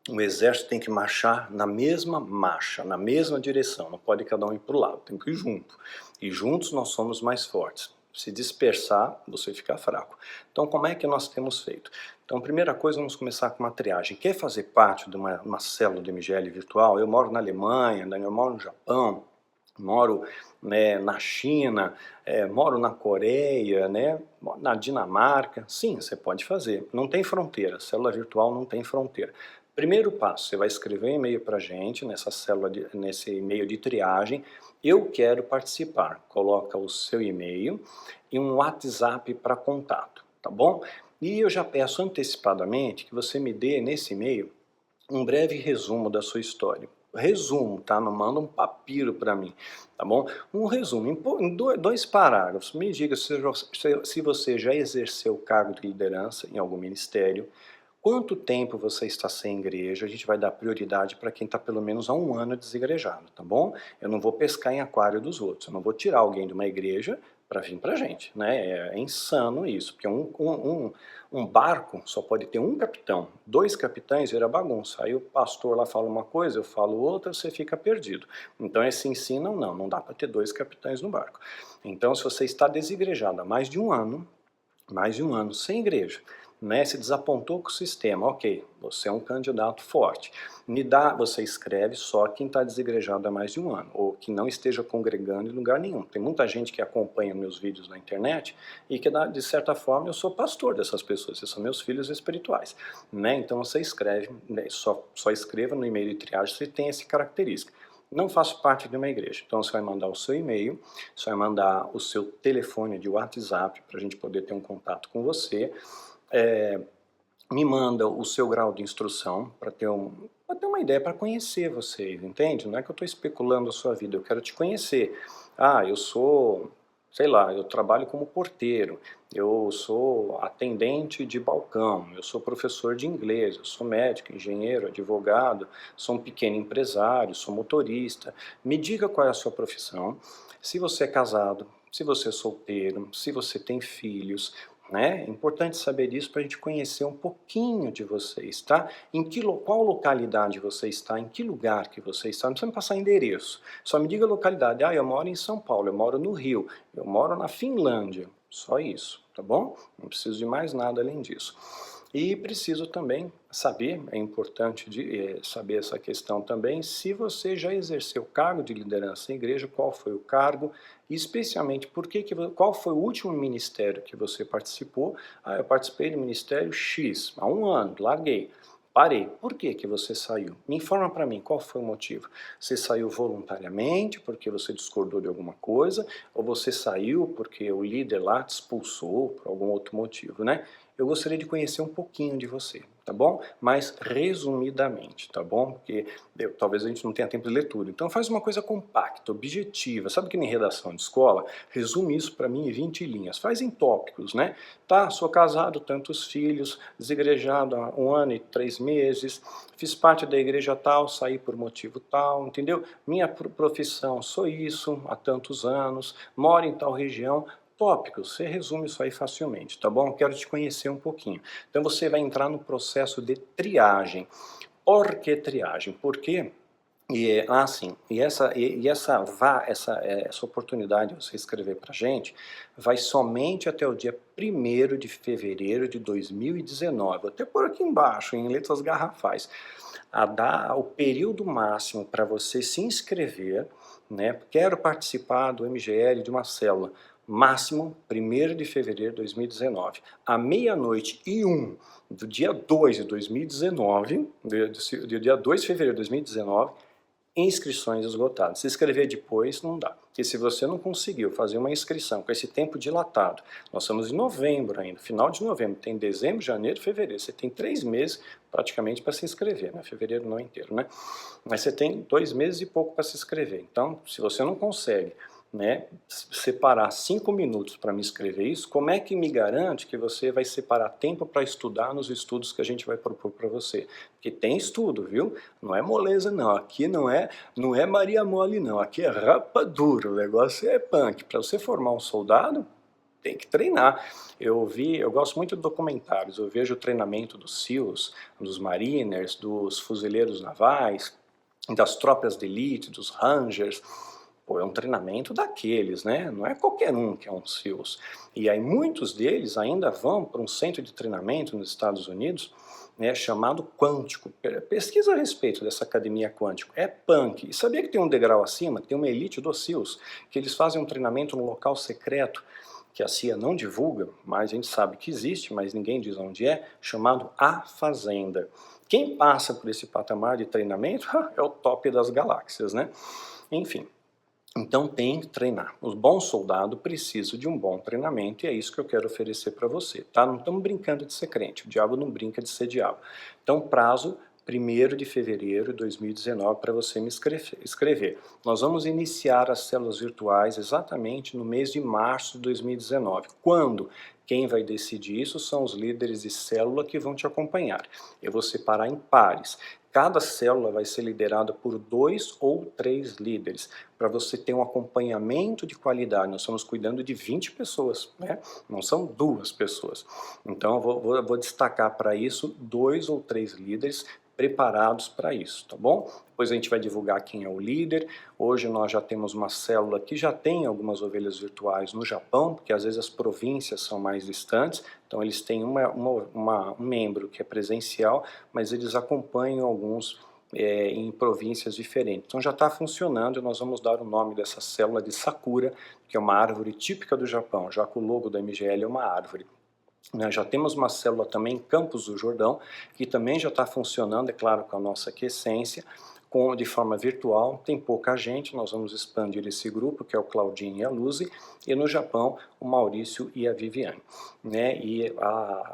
O exército tem que marchar na mesma marcha, na mesma direção, não pode cada um ir para o lado, tem que ir junto. E juntos nós somos mais fortes. Se dispersar, você fica fraco. Então, como é que nós temos feito? Então, primeira coisa, vamos começar com uma triagem. Quer fazer parte de uma célula do MGL virtual? Eu moro na Alemanha, eu moro no Japão, moro, né, na China, moro na Coreia, né, na Dinamarca. Sim, você pode fazer. Não tem fronteira. Célula virtual não tem fronteira. Primeiro passo, você vai escrever um e-mail para a gente, nessa célula, nesse e-mail de triagem. Eu quero participar. Coloca o seu e-mail e um WhatsApp para contato, tá bom? E eu já peço antecipadamente que você me dê nesse e-mail um breve resumo da sua história. Resumo, tá? Não manda um papiro para mim, tá bom? Um resumo, em dois parágrafos. Me diga se você já exerceu cargo de liderança em algum ministério, quanto tempo você está sem igreja. A gente vai dar prioridade para quem está pelo menos há um ano desigrejado, tá bom? Eu não vou pescar em aquário dos outros, eu não vou tirar alguém de uma igreja para vir para a gente, né? É insano isso, porque um barco só pode ter um capitão, dois capitães vira bagunça. Aí o pastor lá fala uma coisa, eu falo outra, você fica perdido. Então esse ensino não dá para ter dois capitães no barco. Então se você está desigrejado há mais de um ano sem igreja, né, se desapontou com o sistema, ok, você é um candidato forte. Você escreve só quem está desigrejado há mais de um ano, ou que não esteja congregando em lugar nenhum. Tem muita gente que acompanha meus vídeos na internet e que, de certa forma, eu sou pastor dessas pessoas, esses são meus filhos espirituais. Né? Então você escreve, né, só escreva no e-mail de triagem se tem essa característica. Não faço parte de uma igreja, então você vai mandar o seu e-mail, você vai mandar o seu telefone de WhatsApp para a gente poder ter um contato com você. me manda o seu grau de instrução para pra ter uma ideia, para conhecer vocês, entende? Não é que eu estou especulando a sua vida, eu quero te conhecer. Ah, eu sou, sei lá, eu trabalho como porteiro, eu sou atendente de balcão, eu sou professor de inglês, eu sou médico, engenheiro, advogado, sou um pequeno empresário, sou motorista. Me diga qual é a sua profissão, se você é casado, se você é solteiro, se você tem filhos, né? É importante saber disso para a gente conhecer um pouquinho de vocês, tá? Qual localidade você está, em que lugar que você está, não precisa me passar endereço, só me diga a localidade. Ah, eu moro em São Paulo, eu moro no Rio, eu moro na Finlândia, só isso, tá bom? Não preciso de mais nada além disso. E preciso também saber, é importante saber essa questão também, se você já exerceu cargo de liderança em igreja, qual foi o cargo, e especialmente qual foi o último ministério que você participou. Ah, eu participei do ministério X, há um ano, larguei. Parei. Por que que você saiu? Me informa para mim, qual foi o motivo? Você saiu voluntariamente porque você discordou de alguma coisa, ou você saiu porque o líder lá te expulsou por algum outro motivo, né? Eu gostaria de conhecer um pouquinho de você, tá bom? Mas resumidamente, tá bom? Porque talvez a gente não tenha tempo de ler tudo. Então faz uma coisa compacta, objetiva. Sabe que nem redação de escola? Resume isso para mim em 20 linhas. Faz em tópicos, né? Tá, sou casado, tantos filhos, desigrejado há 1 ano e 3 meses, fiz parte da igreja tal, saí por motivo tal, entendeu? Minha profissão, sou isso há tantos anos, moro em tal região. Tópicos, você resume isso aí facilmente, tá bom? Quero te conhecer um pouquinho. Então você vai entrar no processo de triagem. Por que triagem? Porque essa oportunidade de você escrever para a gente vai somente até o dia 1º de fevereiro de 2019. Vou até pôr aqui embaixo, em letras garrafais. O período máximo para você se inscrever, né? Quero participar do MGL de uma célula. Máximo 1º de fevereiro de 2019. À meia-noite e 1 do dia 2 de 2019, do dia 2 de fevereiro de 2019, inscrições esgotadas. Se inscrever depois não dá, porque se você não conseguiu fazer uma inscrição com esse tempo dilatado, nós estamos em novembro ainda, final de novembro, tem dezembro, janeiro, fevereiro, você tem 3 meses praticamente para se inscrever, né? Fevereiro não inteiro, né? Mas você tem 2 meses e pouco para se inscrever. Então, se você não consegue, né, separar 5 minutos para me escrever isso, como é que me garante que você vai separar tempo para estudar nos estudos que a gente vai propor para você? Porque tem estudo, viu? Não é moleza não, aqui não é Maria Mole não, aqui é rapadura, o negócio é punk. Para você formar um soldado, tem que treinar. Eu gosto muito de documentários, eu vejo o treinamento dos SEALs, dos Mariners, dos fuzileiros navais, das tropas de elite, dos Rangers. Pô, é um treinamento daqueles, né? Não é qualquer um que é um SEALs. E aí muitos deles ainda vão para um centro de treinamento nos Estados Unidos, né, chamado Quântico. Pesquisa a respeito dessa academia Quântico. É punk. E sabia que tem um degrau acima? Tem uma elite dos SEALs, que eles fazem um treinamento num local secreto, que a CIA não divulga, mas a gente sabe que existe, mas ninguém diz onde é, chamado A Fazenda. Quem passa por esse patamar de treinamento é o top das galáxias, né? Enfim. Então tem que treinar. O bom soldado precisa de um bom treinamento e é isso que eu quero oferecer para você, tá? Não estamos brincando de ser crente, o diabo não brinca de ser diabo. Então prazo 1º de fevereiro de 2019 para você me escrever. Nós vamos iniciar as células virtuais exatamente no mês de março de 2019. Quando? Quem vai decidir isso são os líderes de célula que vão te acompanhar. Eu vou separar em pares. Cada célula vai ser liderada por 2 ou 3 líderes, para você ter um acompanhamento de qualidade. Nós estamos cuidando de 20 pessoas, né? Não são 2 pessoas. Então eu vou destacar para isso 2 ou 3 líderes preparados para isso, tá bom? Depois a gente vai divulgar quem é o líder. Hoje nós já temos uma célula que já tem algumas ovelhas virtuais no Japão, porque às vezes as províncias são mais distantes, então eles têm um membro que é presencial, mas eles acompanham alguns em províncias diferentes. Então já está funcionando e nós vamos dar o nome dessa célula de Sakura, que é uma árvore típica do Japão, já que o logo da MGL é uma árvore. Já temos uma célula também em Campos do Jordão, que também já está funcionando, é claro, com a nossa aquiescência, de forma virtual, tem pouca gente, nós vamos expandir esse grupo, que é o Claudinho e a Luzi, e no Japão, o Maurício e a Viviane. Né? E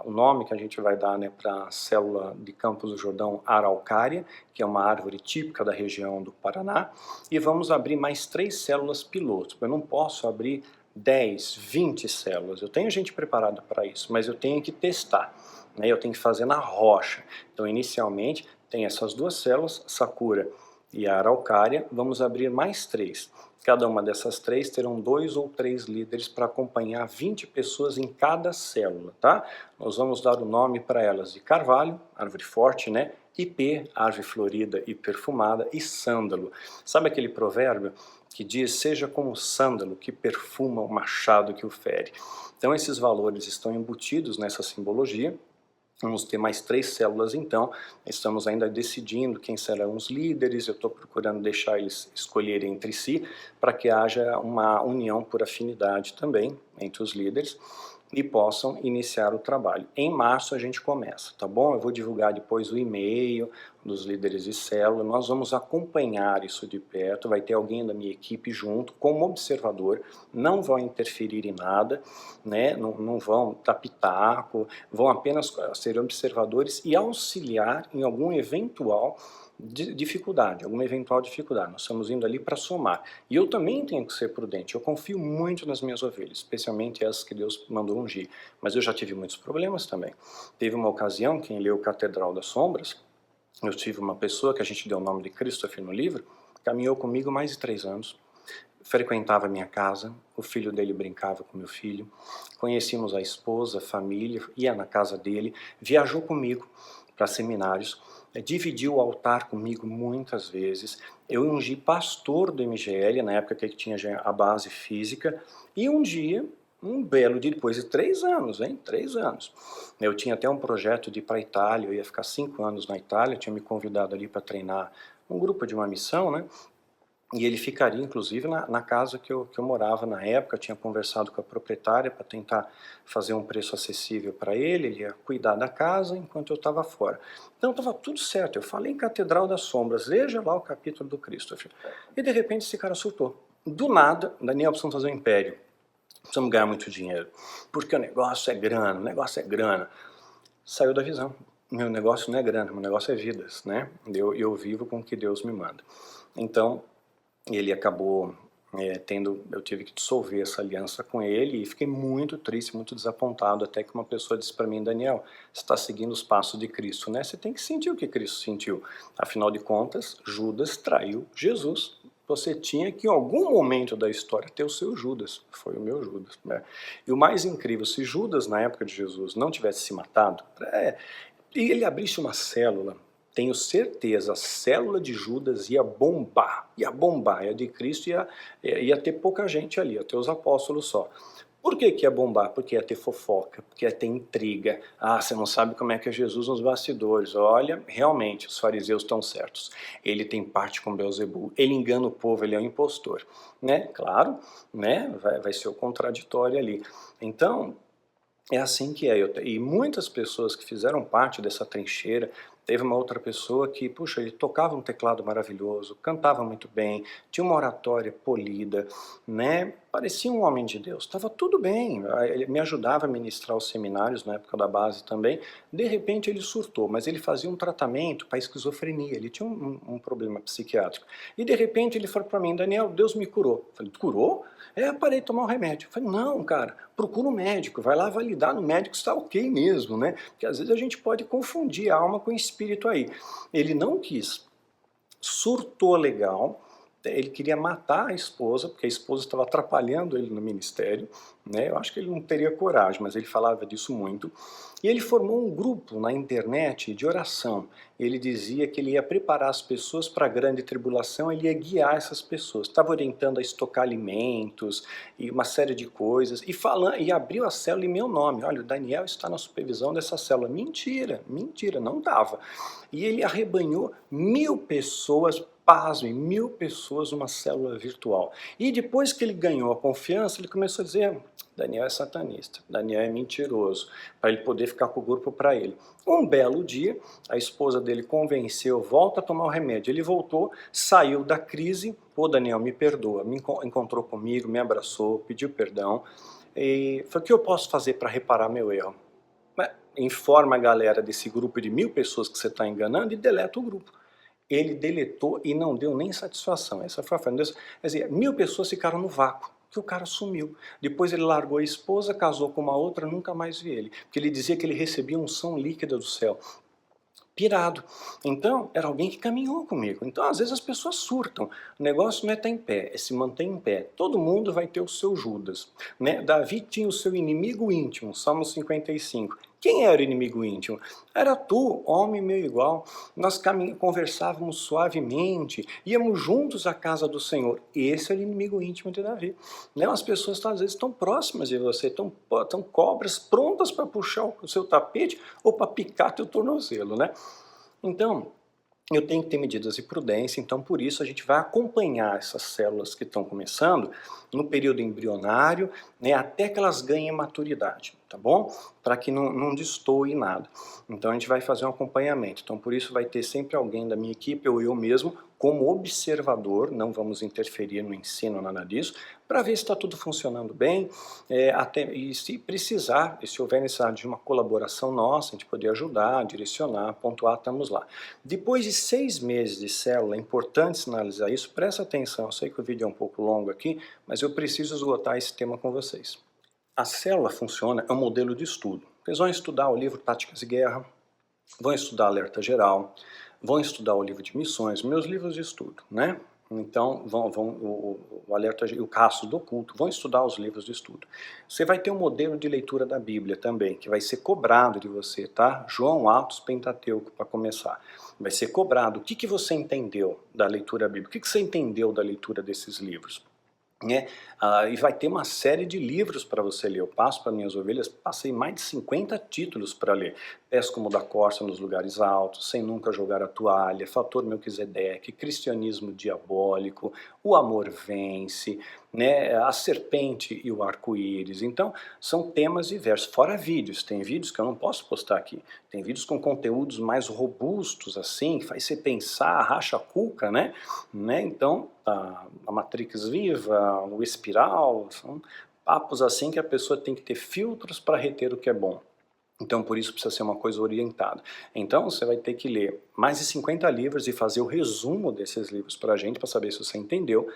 o nome que a gente vai dar, né, para a célula de Campos do Jordão, Araucária, que é uma árvore típica da região do Paraná, e vamos abrir mais 3 células pilotos. Eu não posso abrir 10, 20 células, eu tenho gente preparada para isso, mas eu tenho que testar, né? Eu tenho que fazer na rocha. Então, inicialmente, tem essas 2 células, Sakura e a Araucária, vamos abrir mais 3. Cada uma dessas 3 terão 2 ou 3 líderes para acompanhar 20 pessoas em cada célula, tá? Nós vamos dar o nome para elas de Carvalho, árvore forte, né? Ipê, árvore florida e perfumada, e sândalo. Sabe aquele provérbio que diz, seja como o sândalo que perfuma o machado que o fere? Então esses valores estão embutidos nessa simbologia. Vamos ter mais 3 células então, estamos ainda decidindo quem serão os líderes, eu estou procurando deixar eles escolherem entre si, para que haja uma união por afinidade também entre os líderes, e possam iniciar o trabalho. Em março a gente começa, tá bom? Eu vou divulgar depois o e-mail dos líderes de célula, nós vamos acompanhar isso de perto, vai ter alguém da minha equipe junto, como observador, não vão interferir em nada, né? Não vão dar pitaco, vão apenas ser observadores e auxiliar em algum eventual dificuldade, alguma eventual dificuldade. Nós estamos indo ali para somar. E eu também tenho que ser prudente. Eu confio muito nas minhas ovelhas, especialmente as que Deus mandou ungir. Mas eu já tive muitos problemas também. Teve uma ocasião, quem leu Catedral das Sombras, eu tive uma pessoa que a gente deu o nome de Christopher no livro, caminhou comigo mais de 3 anos, frequentava a minha casa, o filho dele brincava com meu filho, conhecíamos a esposa, a família, ia na casa dele, viajou comigo para seminários, dividiu o altar comigo muitas vezes, eu ungi pastor do MGL, na época que ele tinha a base física, e um dia, um belo dia, depois de 3 anos, 3 anos, eu tinha até um projeto de ir para a Itália, eu ia ficar 5 anos na Itália, tinha me convidado ali para treinar um grupo de uma missão, né? E ele ficaria, inclusive, na casa que eu morava na época. Eu tinha conversado com a proprietária para tentar fazer um preço acessível para ele. Ele ia cuidar da casa enquanto eu estava fora. Então, estava tudo certo. Eu falei em Catedral das Sombras, veja lá o capítulo do Christopher. E, de repente, esse cara surtou. Do nada, Daniel, precisamos fazer um império. Precisamos ganhar muito dinheiro. Porque o negócio é grana, o negócio é grana. Saiu da visão. Meu negócio não é grana, meu negócio é vidas, né? Eu vivo com o que Deus me manda. Então, ele acabou eu tive que dissolver essa aliança com ele e fiquei muito triste, muito desapontado, até que uma pessoa disse para mim, Daniel, você está seguindo os passos de Cristo, né? Você tem que sentir o que Cristo sentiu. Afinal de contas, Judas traiu Jesus. Você tinha que, em algum momento da história, ter o seu Judas. Foi o meu Judas, né? E o mais incrível, se Judas, na época de Jesus, não tivesse se matado, e ele abrisse uma célula, tenho certeza, a célula de Judas ia bombar, e a de Cristo ia ter pouca gente ali, ia ter os apóstolos só. Por que ia bombar? Porque ia ter fofoca, porque ia ter intriga. Ah, você não sabe como é que é Jesus nos bastidores. Olha, realmente, os fariseus estão certos. Ele tem parte com Beelzebul, ele engana o povo, ele é um impostor. Né? Claro, né? Vai ser o contraditório ali. Então, é assim que é. E muitas pessoas que fizeram parte dessa trincheira, teve uma outra pessoa que, puxa, ele tocava um teclado maravilhoso, cantava muito bem, tinha uma oratória polida, né? Parecia um homem de Deus, estava tudo bem, ele me ajudava a ministrar os seminários na época da base também. De repente ele surtou, mas ele fazia um tratamento para esquizofrenia, ele tinha um problema psiquiátrico. E de repente ele falou para mim, Daniel, Deus me curou. Eu falei, curou? Parei de tomar um remédio. Eu falei, não, cara, procura um médico, vai lá validar no médico se está ok mesmo, né? Porque às vezes a gente pode confundir a alma com o espírito aí. Ele não quis, surtou legal, ele queria matar a esposa, porque a esposa estava atrapalhando ele no ministério, né? Eu acho que ele não teria coragem, mas ele falava disso muito. E ele formou um grupo na internet de oração. Ele dizia que ele ia preparar as pessoas para a grande tribulação, ele ia guiar essas pessoas. Estava orientando a estocar alimentos e uma série de coisas. E abriu a célula em meu nome. Olha, o Daniel está na supervisão dessa célula. Mentira, mentira, não dava. E ele arrebanhou 1000 pessoas pasme, 1000 pessoas numa célula virtual. E depois que ele ganhou a confiança, ele começou a dizer, Daniel é satanista, Daniel é mentiroso, para ele poder ficar com o grupo para ele. Um belo dia, a esposa dele convenceu, volta a tomar o remédio. Ele voltou, saiu da crise, Daniel, me perdoa, encontrou comigo, me abraçou, pediu perdão, e falou, o que eu posso fazer para reparar meu erro? Informa a galera desse grupo de 1000 pessoas que você está enganando e deleta o grupo. Ele deletou e não deu nem satisfação. Essa foi a forma. Quer dizer, 1000 pessoas ficaram no vácuo, que o cara sumiu. Depois ele largou a esposa, casou com uma outra, nunca mais vi ele. Porque ele dizia que ele recebia unção líquida do céu. Pirado. Então, era alguém que caminhou comigo. Então, às vezes as pessoas surtam. O negócio não é estar em pé, é se manter em pé. Todo mundo vai ter o seu Judas. Né? Davi tinha o seu inimigo íntimo, Salmo 55. Quem era o inimigo íntimo? Era tu, homem meu igual. Nós conversávamos suavemente, íamos juntos à casa do Senhor. Esse é o inimigo íntimo de Davi. Né? As pessoas às vezes estão próximas de você, estão cobras prontas para puxar o seu tapete ou para picar teu tornozelo. Né? Então, eu tenho que ter medidas de prudência, então por isso a gente vai acompanhar essas células que estão começando no período embrionário, né, até que elas ganhem maturidade, tá bom? Para que não destoe nada. Então a gente vai fazer um acompanhamento, então por isso vai ter sempre alguém da minha equipe ou eu mesmo como observador, não vamos interferir no ensino, nada disso, para ver se está tudo funcionando bem, e se precisar, e se houver necessidade de uma colaboração nossa, a gente poder ajudar, direcionar, pontuar, estamos lá. Depois de 6 meses de célula, é importante sinalizar isso, presta atenção, eu sei que o vídeo é um pouco longo aqui, mas eu preciso esgotar esse tema com vocês. A célula funciona, é um modelo de estudo. Vocês vão estudar o livro Táticas de Guerra, vão estudar Alerta Geral, vão estudar o livro de missões, meus livros de estudo, né? Então, o Alerta e o Caso do Oculto, vão estudar os livros de estudo. Você vai ter um modelo de leitura da Bíblia também, que vai ser cobrado de você, tá? João, Atos, Pentateuco, para começar. Vai ser cobrado. O que você entendeu da leitura bíblica? O que você entendeu da leitura desses livros? Né? E vai ter uma série de livros para você ler. Eu passo para minhas ovelhas, passei mais de 50 títulos para ler. Pés como da corça nos lugares altos, Sem nunca jogar a toalha, Fator Melquisedeque, Cristianismo diabólico, O amor vence, né? A serpente e o arco-íris. Então, são temas diversos. Fora vídeos, tem vídeos que eu não posso postar aqui. Tem vídeos com conteúdos mais robustos, assim, que faz você pensar, racha a cuca, né? Então, a Matrix Viva, o Espiral, são papos assim que a pessoa tem que ter filtros para reter o que é bom. Então, por isso precisa ser uma coisa orientada. Então, você vai ter que ler mais de 50 livros e fazer o resumo desses livros para a gente, para saber se você entendeu.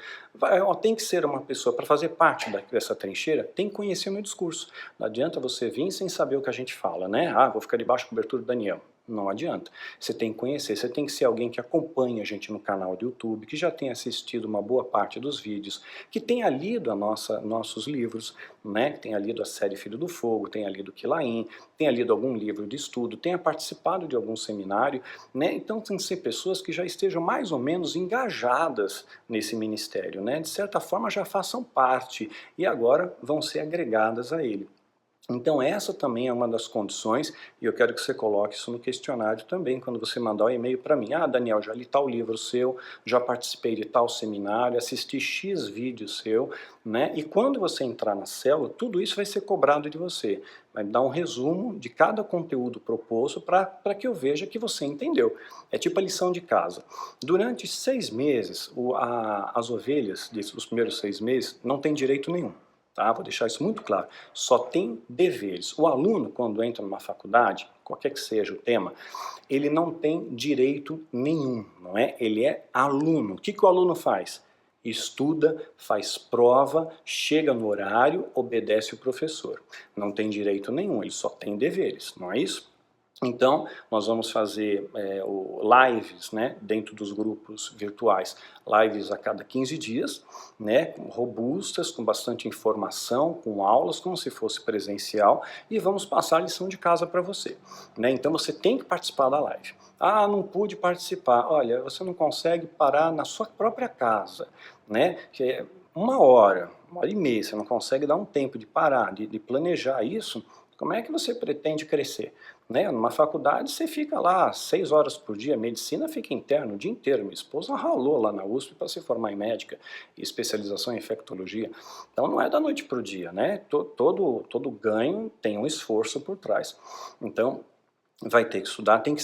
Tem que ser uma pessoa, para fazer parte dessa trincheira, tem que conhecer o meu discurso. Não adianta você vir sem saber o que a gente fala, né? Vou ficar debaixo da cobertura do Daniel. Não adianta. Você tem que conhecer, você tem que ser alguém que acompanha a gente no canal do YouTube, que já tenha assistido uma boa parte dos vídeos, que tenha lido nossos livros, né? Que tenha lido a série Filho do Fogo, tenha lido Quilaim, tenha lido algum livro de estudo, tenha participado de algum seminário, né? Então tem que ser pessoas que já estejam mais ou menos engajadas nesse ministério, né? De certa forma já façam parte e agora vão ser agregadas a ele. Então essa também é uma das condições, e eu quero que você coloque isso no questionário também, quando você mandar o e-mail para mim. Daniel, já li tal livro seu, já participei de tal seminário, assisti X vídeo seu, né? E quando você entrar na célula, tudo isso vai ser cobrado de você. Vai dar um resumo de cada conteúdo proposto para que eu veja que você entendeu. É tipo a lição de casa. Durante 6 meses, as ovelhas, os primeiros 6 meses, não têm direito nenhum. Tá? Vou deixar isso muito claro. Só tem deveres. O aluno, quando entra numa faculdade, qualquer que seja o tema, ele não tem direito nenhum, não é? Ele é aluno. O que o aluno faz? Estuda, faz prova, chega no horário, obedece o professor. Não tem direito nenhum, ele só tem deveres, não é isso? Então, nós vamos fazer lives, né, dentro dos grupos virtuais, lives a cada 15 dias, né, robustas, com bastante informação, com aulas, como se fosse presencial, e vamos passar a lição de casa para você. Né? Então, você tem que participar da live. Não pude participar. Olha, você não consegue parar na sua própria casa, né, que é 1 hora, 1 hora e meia, você não consegue dar um tempo de parar, de planejar isso. Como é que você pretende crescer? Né? Numa faculdade você fica lá 6 horas por dia, medicina fica interno o dia inteiro. Minha esposa ralou lá na USP para se formar em médica e especialização em infectologia. Então não é da noite para o dia, né? Todo ganho tem um esforço por trás. Então vai ter que estudar, tem que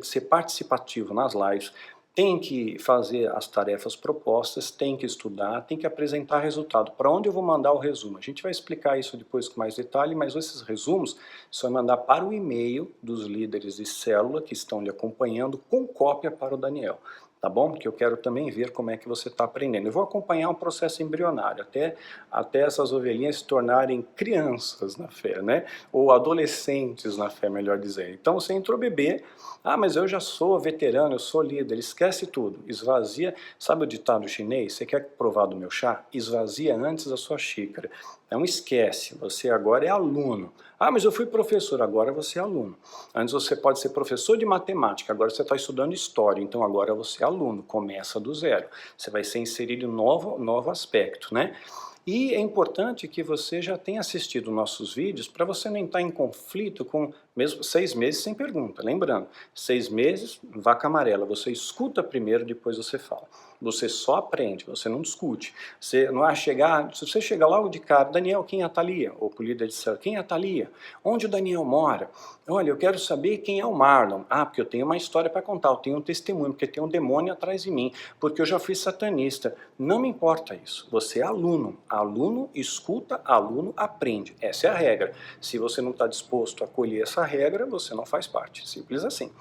ser participativo nas lives, tem que fazer as tarefas propostas, tem que estudar, tem que apresentar resultado. Para onde eu vou mandar o resumo? A gente vai explicar isso depois com mais detalhe, mas esses resumos você vai mandar para o e-mail dos líderes de célula que estão lhe acompanhando com cópia para o Daniel. Tá bom? Porque eu quero também ver como é que você está aprendendo. Eu vou acompanhar um processo embrionário, até essas ovelhinhas se tornarem crianças na fé, né? Ou adolescentes na fé, melhor dizendo. Então você entrou bebê, mas eu já sou veterano, eu sou líder, esquece tudo, esvazia. Sabe o ditado chinês? Você quer provar do meu chá? Esvazia antes da sua xícara. Então esquece, você agora é aluno. Mas eu fui professor, agora você é aluno. Antes você pode ser professor de matemática, agora você está estudando história, então agora você é aluno, começa do zero. Você vai ser inserido em novo aspecto, né? E é importante que você já tenha assistido nossos vídeos para você não entrar em conflito com mesmo 6 meses sem pergunta. Lembrando, 6 meses, vaca amarela, você escuta primeiro, depois você fala. Você só aprende, você não discute. Você não vai chegar, se você chegar logo de cara, Daniel, quem é a Thalia? Ou para o líder de célula, quem é a Thalia? Onde o Daniel mora? Olha, eu quero saber quem é o Marlon. Porque eu tenho uma história para contar, eu tenho um testemunho, porque tem um demônio atrás de mim, porque eu já fui satanista. Não me importa isso. Você é aluno. Aluno escuta, aluno aprende. Essa é a regra. Se você não está disposto a acolher essa regra, você não faz parte. Simples assim.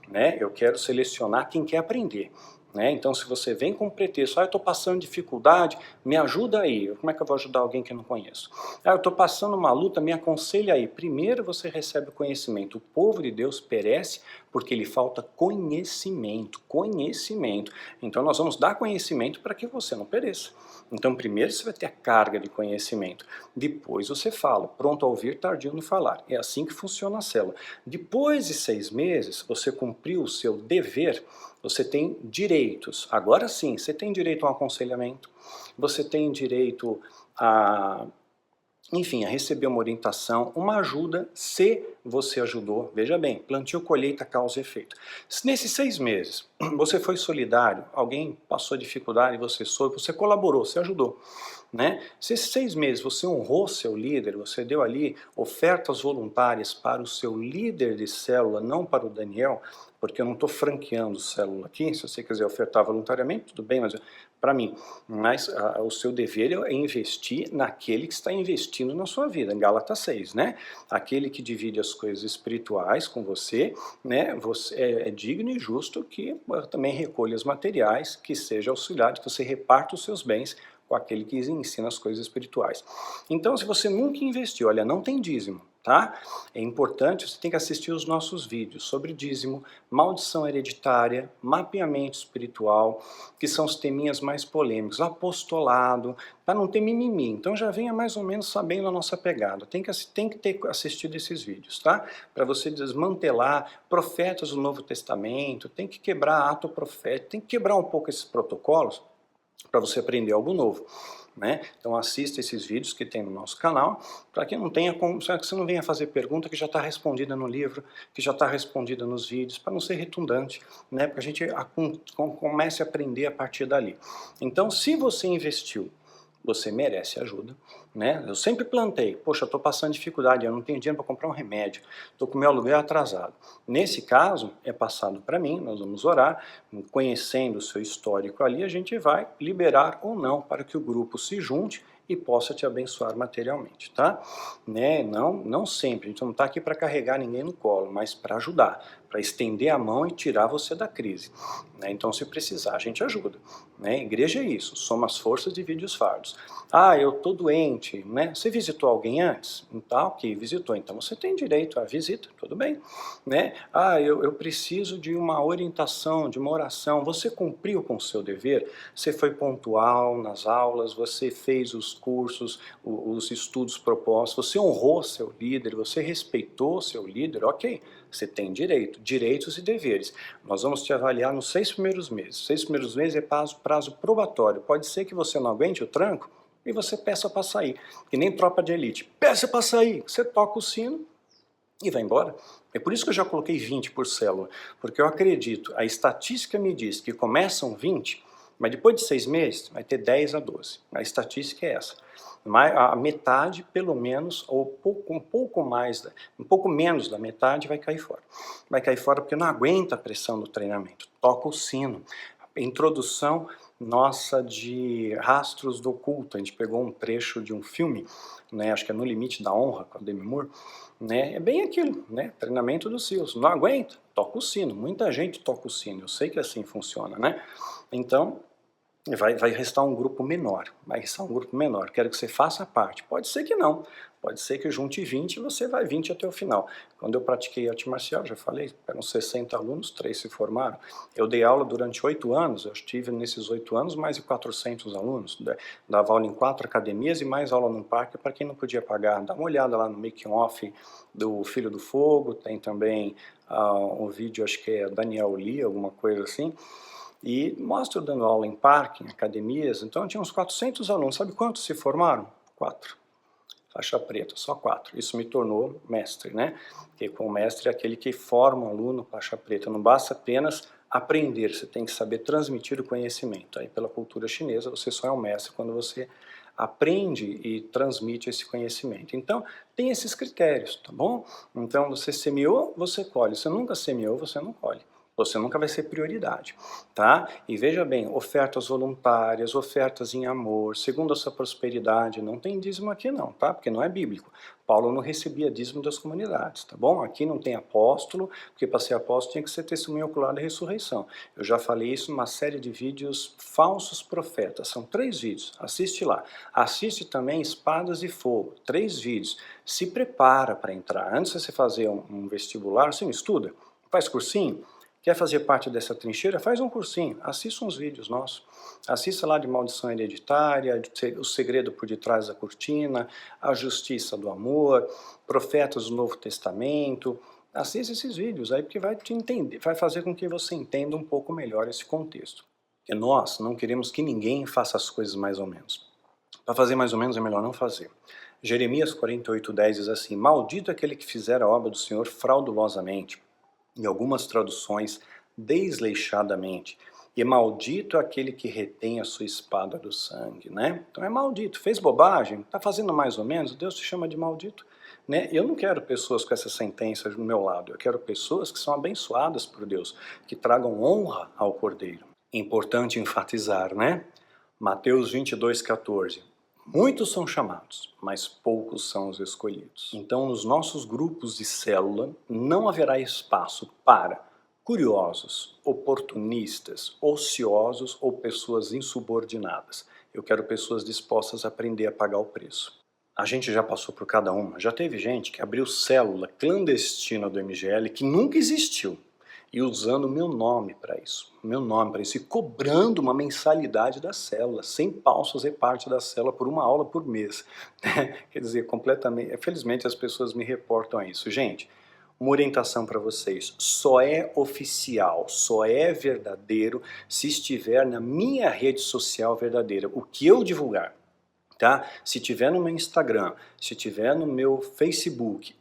Né? Eu quero selecionar quem quer aprender. Né? Então, se você vem com pretexto, eu estou passando dificuldade, me ajuda aí. Como é que eu vou ajudar alguém que eu não conheço? Eu estou passando uma luta, me aconselha aí. Primeiro você recebe o conhecimento. O povo de Deus perece porque lhe falta conhecimento. Conhecimento. Então, nós vamos dar conhecimento para que você não pereça. Então, primeiro você vai ter a carga de conhecimento. Depois você fala, pronto a ouvir, tardio no falar. É assim que funciona a célula. Depois de 6 meses, você cumpriu o seu dever, você tem direitos. Agora sim, você tem direito a um aconselhamento, você tem direito a, enfim, a receber uma orientação, uma ajuda, se você ajudou. Veja bem, plantio, colheita, causa e efeito. Se nesses 6 meses você foi solidário, alguém passou dificuldade, você soube, você colaborou, você ajudou. Né? Se esses 6 meses você honrou seu líder, você deu ali ofertas voluntárias para o seu líder de célula, não para o Daniel, porque eu não estou franqueando célula aqui, se você quiser ofertar voluntariamente, tudo bem, mas para mim, mas o seu dever é investir naquele que está investindo na sua vida, em Gálatas 6, né? Aquele que divide as coisas espirituais com você, né? Você é digno e justo que também recolha os materiais, que seja auxiliar, que você reparta os seus bens com aquele que ensina as coisas espirituais. Então, se você nunca investiu, olha, não tem dízimo, tá? É importante, você tem que assistir os nossos vídeos sobre dízimo, maldição hereditária, mapeamento espiritual, que são os teminhas mais polêmicos, apostolado, para não ter mimimi. Então já venha mais ou menos sabendo a nossa pegada. Tem que ter assistido esses vídeos, tá? Para você desmantelar profetas do Novo Testamento, tem que quebrar ato profético, tem que quebrar um pouco esses protocolos, para você aprender algo novo. Né? Então assista esses vídeos que tem no nosso canal, para que não tenha como, que você não venha fazer pergunta que já está respondida no livro, que já está respondida nos vídeos, para não ser redundante, né? Porque a gente comece a aprender a partir dali. Então, se você investiu, você merece ajuda, né? Eu sempre plantei, poxa, eu estou passando dificuldade, eu não tenho dinheiro para comprar um remédio, estou com o meu aluguel atrasado. Nesse caso, é passado para mim, nós vamos orar, conhecendo o seu histórico ali, a gente vai liberar ou não para que o grupo se junte e possa te abençoar materialmente, tá? Né? Não sempre, a gente não está aqui para carregar ninguém no colo, mas para ajudar, para estender a mão e tirar você da crise. Né? Então, se precisar, a gente ajuda. Né? Igreja é isso, soma as forças e divide os fardos. Eu estou doente, né? Você visitou alguém antes? Então, ok, visitou, então você tem direito à visita, tudo bem. Né? Eu preciso de uma orientação, de uma oração. Você cumpriu com o seu dever? Você foi pontual nas aulas, você fez os cursos, os estudos propostos, você honrou seu líder, você respeitou seu líder, ok, você tem direitos e deveres. Nós vamos te avaliar nos 6 primeiros meses. 6 primeiros meses é prazo probatório. Pode ser que você não aguente o tranco, e você peça para sair. Que nem tropa de elite, peça para sair, você toca o sino e vai embora. É por isso que eu já coloquei 20 por célula, porque eu acredito, a estatística me diz que começam 20, mas depois de 6 meses vai ter 10 a 12. A estatística é essa. A metade, pelo menos, ou um pouco mais, um pouco menos da metade vai cair fora. Vai cair fora porque não aguenta a pressão do treinamento. Toca o sino. Introdução nossa de Rastros do Oculto. A gente pegou um trecho de um filme, né, acho que é No Limite da Honra, com a Demi Moore, né, é bem aquilo, né, treinamento dos SEALs. Não aguenta? Toca o sino. Muita gente toca o sino. Eu sei que assim funciona, né? Então, vai restar um grupo menor, vai restar um grupo menor, quero que você faça parte, pode ser que não, pode ser que junte 20 e você vai 20 até o final. Quando eu pratiquei arte marcial, já falei, eram 60 alunos, 3 se formaram, eu dei aula durante 8 anos, eu tive nesses 8 anos mais de 400 alunos, dava aula em 4 academias e mais aula no parque para quem não podia pagar. Dá uma olhada lá no making off do Filho do Fogo, tem também um vídeo, acho que é Daniel Lee, alguma coisa assim, e mostro dando aula em parque, em academias, então tinha uns 400 alunos. Sabe quantos se formaram? 4. Faixa preta, só 4. Isso me tornou mestre, né? Porque com o mestre é aquele que forma o aluno faixa preta. Não basta apenas aprender, você tem que saber transmitir o conhecimento. Aí pela cultura chinesa você só é um mestre quando você aprende e transmite esse conhecimento. Então tem esses critérios, tá bom? Então você semeou, você colhe. Você nunca semeou, você não colhe. Você nunca vai ser prioridade, tá? E veja bem, ofertas voluntárias, ofertas em amor, segundo a sua prosperidade, não tem dízimo aqui não, tá? Porque não é bíblico. Paulo não recebia dízimo das comunidades, tá bom? Aqui não tem apóstolo, porque para ser apóstolo tinha que ser testemunho ocular da ressurreição. Eu já falei isso numa série de vídeos falsos profetas, são 3 vídeos, assiste lá. Assiste também Espadas e Fogo, 3 vídeos. Se prepara para entrar. Antes de você fazer um vestibular, você não estuda, faz cursinho. Quer fazer parte dessa trincheira? Faz um cursinho, assista uns vídeos nossos. Assista lá de maldição hereditária, o segredo por detrás da cortina, a justiça do amor, profetas do Novo Testamento. Assista esses vídeos aí porque vai te entender, vai fazer com que você entenda um pouco melhor esse contexto. Porque nós não queremos que ninguém faça as coisas mais ou menos. Para fazer mais ou menos é melhor não fazer. Jeremias 48:10 diz assim: maldito aquele que fizer a obra do Senhor fraudulosamente. Em algumas traduções, desleixadamente. E maldito aquele que retém a sua espada do sangue, né? Então é maldito. Fez bobagem, está fazendo mais ou menos, Deus te chama de maldito. Né? Eu não quero pessoas com essa sentença do meu lado, eu quero pessoas que são abençoadas por Deus, que tragam honra ao Cordeiro. Importante enfatizar, né? Mateus 22:14. Muitos são chamados, mas poucos são os escolhidos. Então, nos nossos grupos de célula, não haverá espaço para curiosos, oportunistas, ociosos ou pessoas insubordinadas. Eu quero pessoas dispostas a aprender a pagar o preço. A gente já passou por cada uma. Já teve gente que abriu célula clandestina do MGL que nunca existiu. E usando o meu nome para isso, e cobrando uma mensalidade da célula, 100 paus fazer parte da célula por uma aula por mês. Quer dizer, completamente, felizmente as pessoas me reportam a isso. Gente, uma orientação para vocês, só é oficial, só é verdadeiro se estiver na minha rede social verdadeira, o que eu divulgar. Tá? Se tiver no meu Instagram, se tiver no meu Facebook,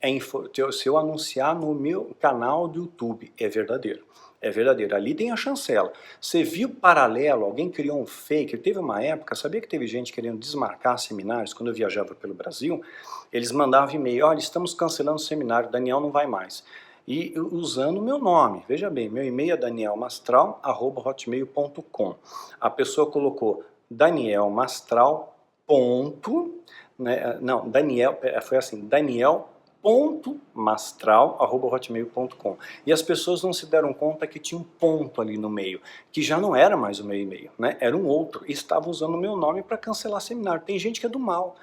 se eu anunciar no meu canal do YouTube, é verdadeiro. É verdadeiro. Ali tem a chancela. Você viu paralelo, alguém criou um fake. Teve uma época, sabia que teve gente querendo desmarcar seminários quando eu viajava pelo Brasil? Eles mandavam e-mail, olha, estamos cancelando o seminário, Daniel não vai mais. E usando o meu nome. Veja bem, meu e-mail é danielmastral@hotmail.com. A pessoa colocou Daniel Mastral ponto, né, não, Daniel, foi assim, daniel.mastral@hotmail.com. E as pessoas não se deram conta que tinha um ponto ali no meio, que já não era mais o meu e-mail, né, era um outro, e estava usando o meu nome para cancelar seminário. Tem gente que é do mal,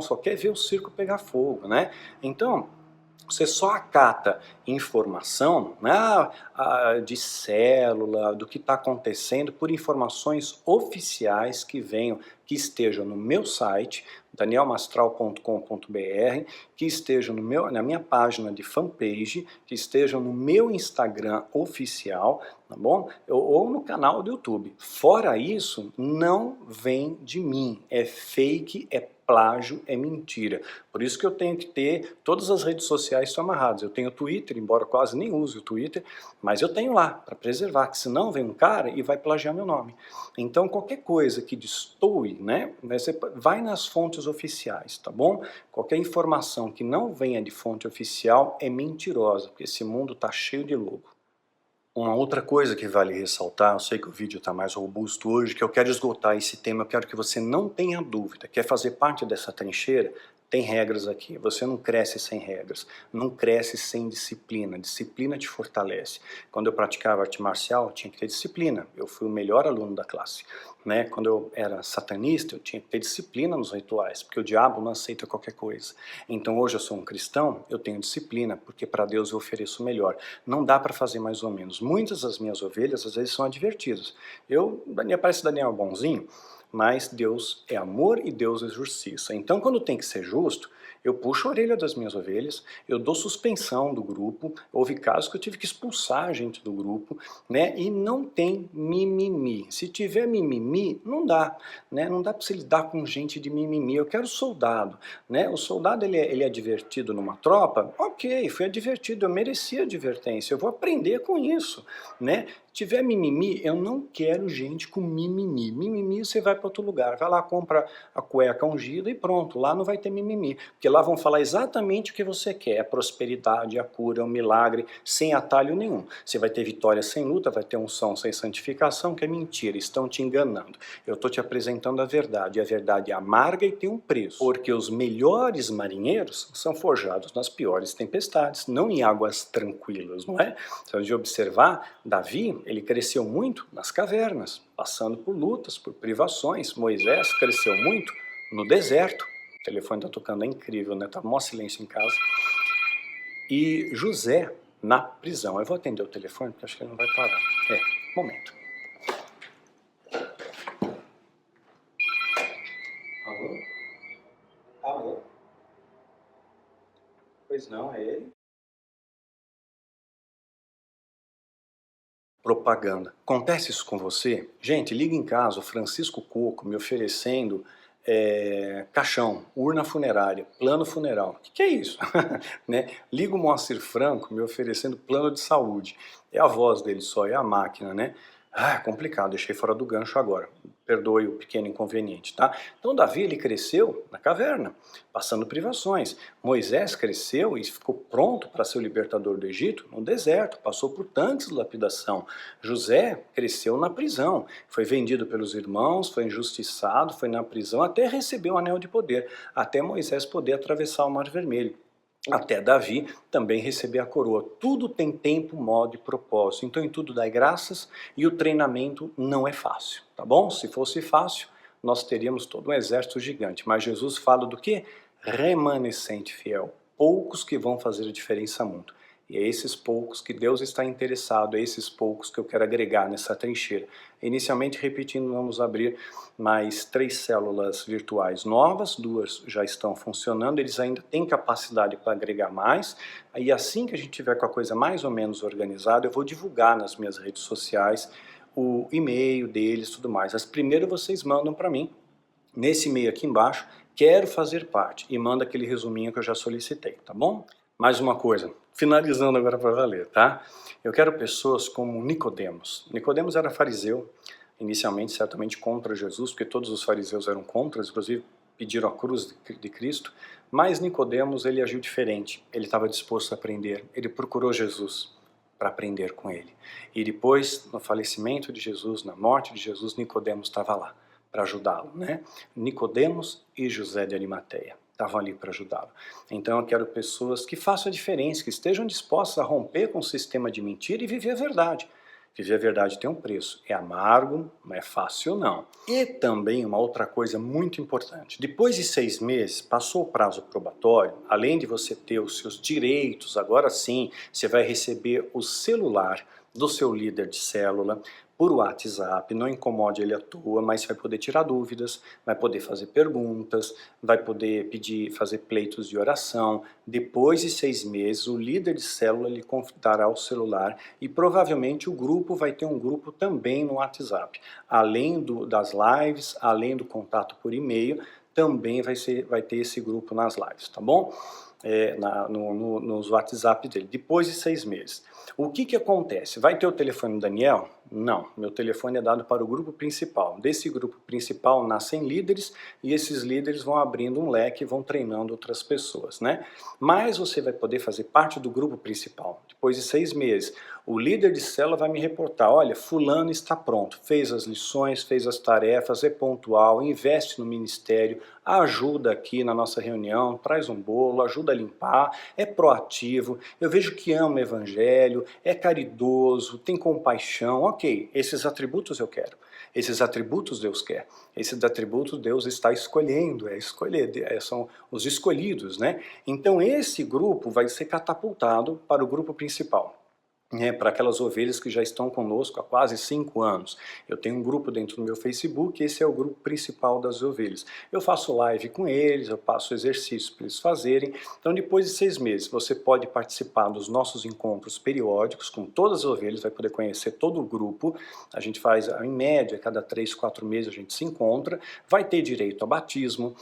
só quer ver o circo pegar fogo, né? Então, você só acata informação, né, de célula, do que está acontecendo, por informações oficiais que venham, que esteja no meu site, danielmastral.com.br, que estejam na minha página de fanpage, que estejam no meu Instagram oficial, tá bom? Ou no canal do YouTube. Fora isso, não vem de mim. É fake, é plágio, é mentira. Por isso que eu tenho que ter, todas as redes sociais estão amarradas. Eu tenho o Twitter, embora quase nem use o Twitter, mas eu tenho lá, para preservar, que senão vem um cara e vai plagiar meu nome. Então qualquer coisa que destoe, né, você vai nas fontes oficiais, tá bom? Qualquer informação que não venha de fonte oficial é mentirosa, porque esse mundo está cheio de lobo. Uma outra coisa que vale ressaltar, eu sei que o vídeo está mais robusto hoje, que eu quero esgotar esse tema, eu quero que você não tenha dúvida. Quer fazer parte dessa trincheira? Tem regras aqui, você não cresce sem regras, não cresce sem disciplina, disciplina te fortalece. Quando eu praticava arte marcial, eu tinha que ter disciplina, eu fui o melhor aluno da classe. Né? Quando eu era satanista, eu tinha que ter disciplina nos rituais, porque o diabo não aceita qualquer coisa. Então hoje eu sou um cristão, eu tenho disciplina, porque para Deus eu ofereço o melhor. Não dá para fazer mais ou menos. Muitas das minhas ovelhas às vezes são advertidas. Parece Daniel bonzinho, mas Deus é amor e Deus é justiça. Então quando tem que ser justo, eu puxo a orelha das minhas ovelhas, eu dou suspensão do grupo, houve casos que eu tive que expulsar a gente do grupo, né? E não tem mimimi. Se tiver mimimi, não dá, né? Não dá para você lidar com gente de mimimi. Eu quero soldado, né? O soldado ele é advertido numa tropa, ok, fui advertido, eu mereci advertência, eu vou aprender com isso, né? Se tiver mimimi, eu não quero gente com mimimi. Mimimi você vai para outro lugar, vai lá, compra a cueca ungida e pronto, lá não vai ter mimimi. Porque lá vão falar exatamente o que você quer, a prosperidade, a cura, o milagre, sem atalho nenhum. Você vai ter vitória sem luta, vai ter unção sem santificação, que é mentira, estão te enganando. Eu estou te apresentando a verdade é amarga e tem um preço. Porque os melhores marinheiros são forjados nas piores tempestades, não em águas tranquilas, não é? Você pode observar, Davi, ele cresceu muito nas cavernas, passando por lutas, por privações. Moisés cresceu muito no deserto. O telefone está tocando, é incrível, né? Tá mó silêncio em casa. E José na prisão. Eu vou atender o telefone, porque acho que ele não vai parar. Momento. Alô? Alô? Pois não, é ele? Propaganda. Acontece isso com você? Gente, liga em casa, o Francisco Coco me oferecendo caixão, urna funerária, plano funeral. O que é isso? Né? Liga o Moacir Franco me oferecendo plano de saúde. É a voz dele só, é a máquina, né? Complicado, deixei fora do gancho agora. Perdoe o pequeno inconveniente, tá? Então Davi, ele cresceu na caverna, passando privações. Moisés cresceu e ficou pronto para ser o libertador do Egito no deserto, passou por tanques de lapidação. José cresceu na prisão, foi vendido pelos irmãos, foi injustiçado, foi na prisão, até receber o anel de poder, até Moisés poder atravessar o Mar Vermelho. Até Davi também receber a coroa. Tudo tem tempo, modo e propósito. Então em tudo dai graças e o treinamento não é fácil, tá bom? Se fosse fácil, nós teríamos todo um exército gigante. Mas Jesus fala do quê? Remanescente fiel. Poucos que vão fazer a diferença muito. E é esses poucos que Deus está interessado, é esses poucos que eu quero agregar nessa trincheira. Inicialmente, repetindo, vamos abrir mais 3 células virtuais novas, 2 já estão funcionando, eles ainda têm capacidade para agregar mais. Aí assim que a gente tiver com a coisa mais ou menos organizada, eu vou divulgar nas minhas redes sociais o e-mail deles e tudo mais. Mas primeiro vocês mandam para mim, nesse e-mail aqui embaixo, quero fazer parte, e manda aquele resuminho que eu já solicitei, tá bom? Mais uma coisa, finalizando agora para valer, tá? Eu quero pessoas como Nicodemos. Nicodemos era fariseu, inicialmente certamente contra Jesus, porque todos os fariseus eram contra, inclusive pediram a cruz de Cristo, mas Nicodemos, ele agiu diferente, ele estava disposto a aprender, ele procurou Jesus para aprender com ele. E depois, no falecimento de Jesus, na morte de Jesus, Nicodemos estava lá para ajudá-lo, né? Nicodemos e José de Arimateia estavam ali para ajudá-lo. Então eu quero pessoas que façam a diferença, que estejam dispostas a romper com o sistema de mentira e viver a verdade. Viver a verdade tem um preço, é amargo, não é fácil não. E também uma outra coisa muito importante, depois de 6 meses, passou o prazo probatório, além de você ter os seus direitos, agora sim, você vai receber o celular do seu líder de célula, por WhatsApp, não incomode ele à toa, mas vai poder tirar dúvidas, vai poder fazer perguntas, vai poder fazer pleitos de oração. Depois de 6 meses, o líder de célula lhe confidará o celular e provavelmente o grupo vai ter um grupo também no WhatsApp. Além das lives, além do contato por e-mail, também vai ter esse grupo nas lives, tá bom? Nos WhatsApp dele, depois de 6 meses. O que acontece? Vai ter o telefone do Daniel? Não, meu telefone é dado para o grupo principal. Desse grupo principal nascem líderes e esses líderes vão abrindo um leque e vão treinando outras pessoas, né? Mas você vai poder fazer parte do grupo principal. Depois de 6 meses, o líder de célula vai me reportar, olha, fulano está pronto, fez as lições, fez as tarefas, é pontual, investe no ministério, ajuda aqui na nossa reunião, traz um bolo, ajuda a limpar, é proativo, eu vejo que ama o evangelho, é caridoso, tem compaixão, ok, esses atributos eu quero, esses atributos Deus quer, esses atributos Deus está escolhendo, são os escolhidos, né? Então esse grupo vai ser catapultado para o grupo principal. Para aquelas ovelhas que já estão conosco há quase 5 anos. Eu tenho um grupo dentro do meu Facebook, esse é o grupo principal das ovelhas. Eu faço live com eles, eu passo exercícios para eles fazerem. Então, depois de 6 meses, você pode participar dos nossos encontros periódicos com todas as ovelhas, vai poder conhecer todo o grupo. A gente faz, em média, cada 3, 4 meses a gente se encontra. Vai ter direito a batismo,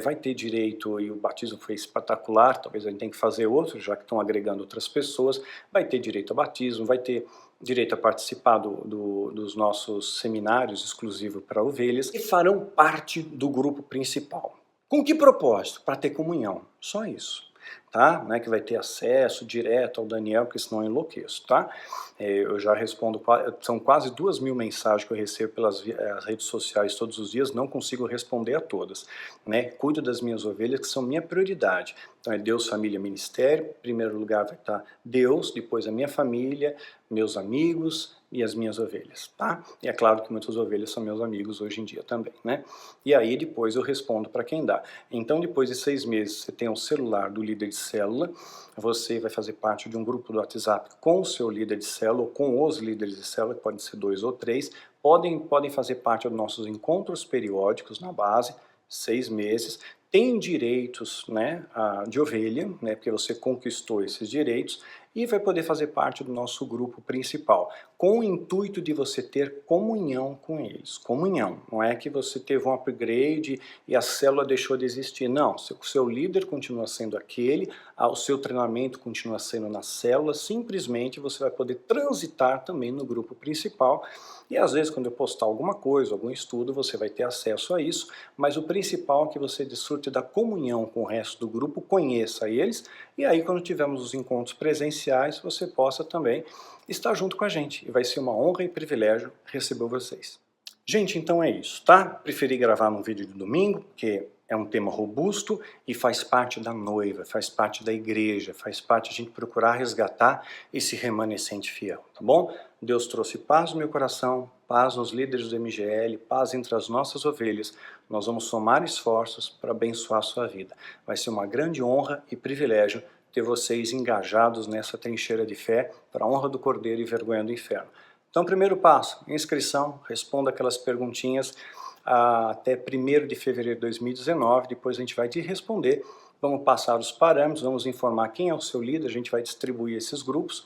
vai ter direito, e o batismo foi espetacular, talvez a gente tenha que fazer outro, já que estão agregando outras pessoas, vai ter direito a batismo, vai ter direito a participar dos nossos seminários exclusivos para ovelhas e farão parte do grupo principal. Com que propósito? Para ter comunhão, só isso. Tá? Não é que vai ter acesso direto ao Daniel, porque senão eu enlouqueço, tá? Eu já respondo, são quase 2.000 mensagens que eu recebo pelas redes sociais todos os dias, não consigo responder a todas, né? Cuido das minhas ovelhas, que são minha prioridade. Então é Deus, família, ministério, em primeiro lugar vai estar Deus, depois a minha família, meus amigos e as minhas ovelhas, tá? E é claro que muitas ovelhas são meus amigos hoje em dia também, né? E aí depois eu respondo para quem dá. Então depois de 6 meses você tem o celular do líder de célula, você vai fazer parte de um grupo do WhatsApp com o seu líder de célula, ou com os líderes de célula, que podem ser 2 ou 3, podem fazer parte dos nossos encontros periódicos na base, 6 meses, tem direitos, né, de ovelha, né, porque você conquistou esses direitos, e vai poder fazer parte do nosso grupo principal, com o intuito de você ter comunhão com eles. Comunhão, não é que você teve um upgrade e a célula deixou de existir, não, o seu líder continua sendo aquele, o seu treinamento continua sendo na célula, simplesmente você vai poder transitar também no grupo principal, e às vezes quando eu postar alguma coisa, algum estudo, você vai ter acesso a isso, mas o principal é que você desfrute da comunhão com o resto do grupo, conheça eles, e aí quando tivermos os encontros presenciais, você possa também estar junto com a gente, e vai ser uma honra e privilégio receber vocês. Gente, então é isso, tá? Preferi gravar num vídeo de domingo, porque é um tema robusto e faz parte da noiva, faz parte da igreja, faz parte de a gente procurar resgatar esse remanescente fiel, tá bom? Deus trouxe paz no meu coração, paz nos líderes do MGL, paz entre as nossas ovelhas. Nós vamos somar esforços para abençoar a sua vida. Vai ser uma grande honra e privilégio ter vocês engajados nessa trincheira de fé para a honra do Cordeiro e vergonha do inferno. Então, primeiro passo, inscrição, responda aquelas perguntinhas até 1º de fevereiro de 2019, depois a gente vai te responder, vamos passar os parâmetros, vamos informar quem é o seu líder, a gente vai distribuir esses grupos,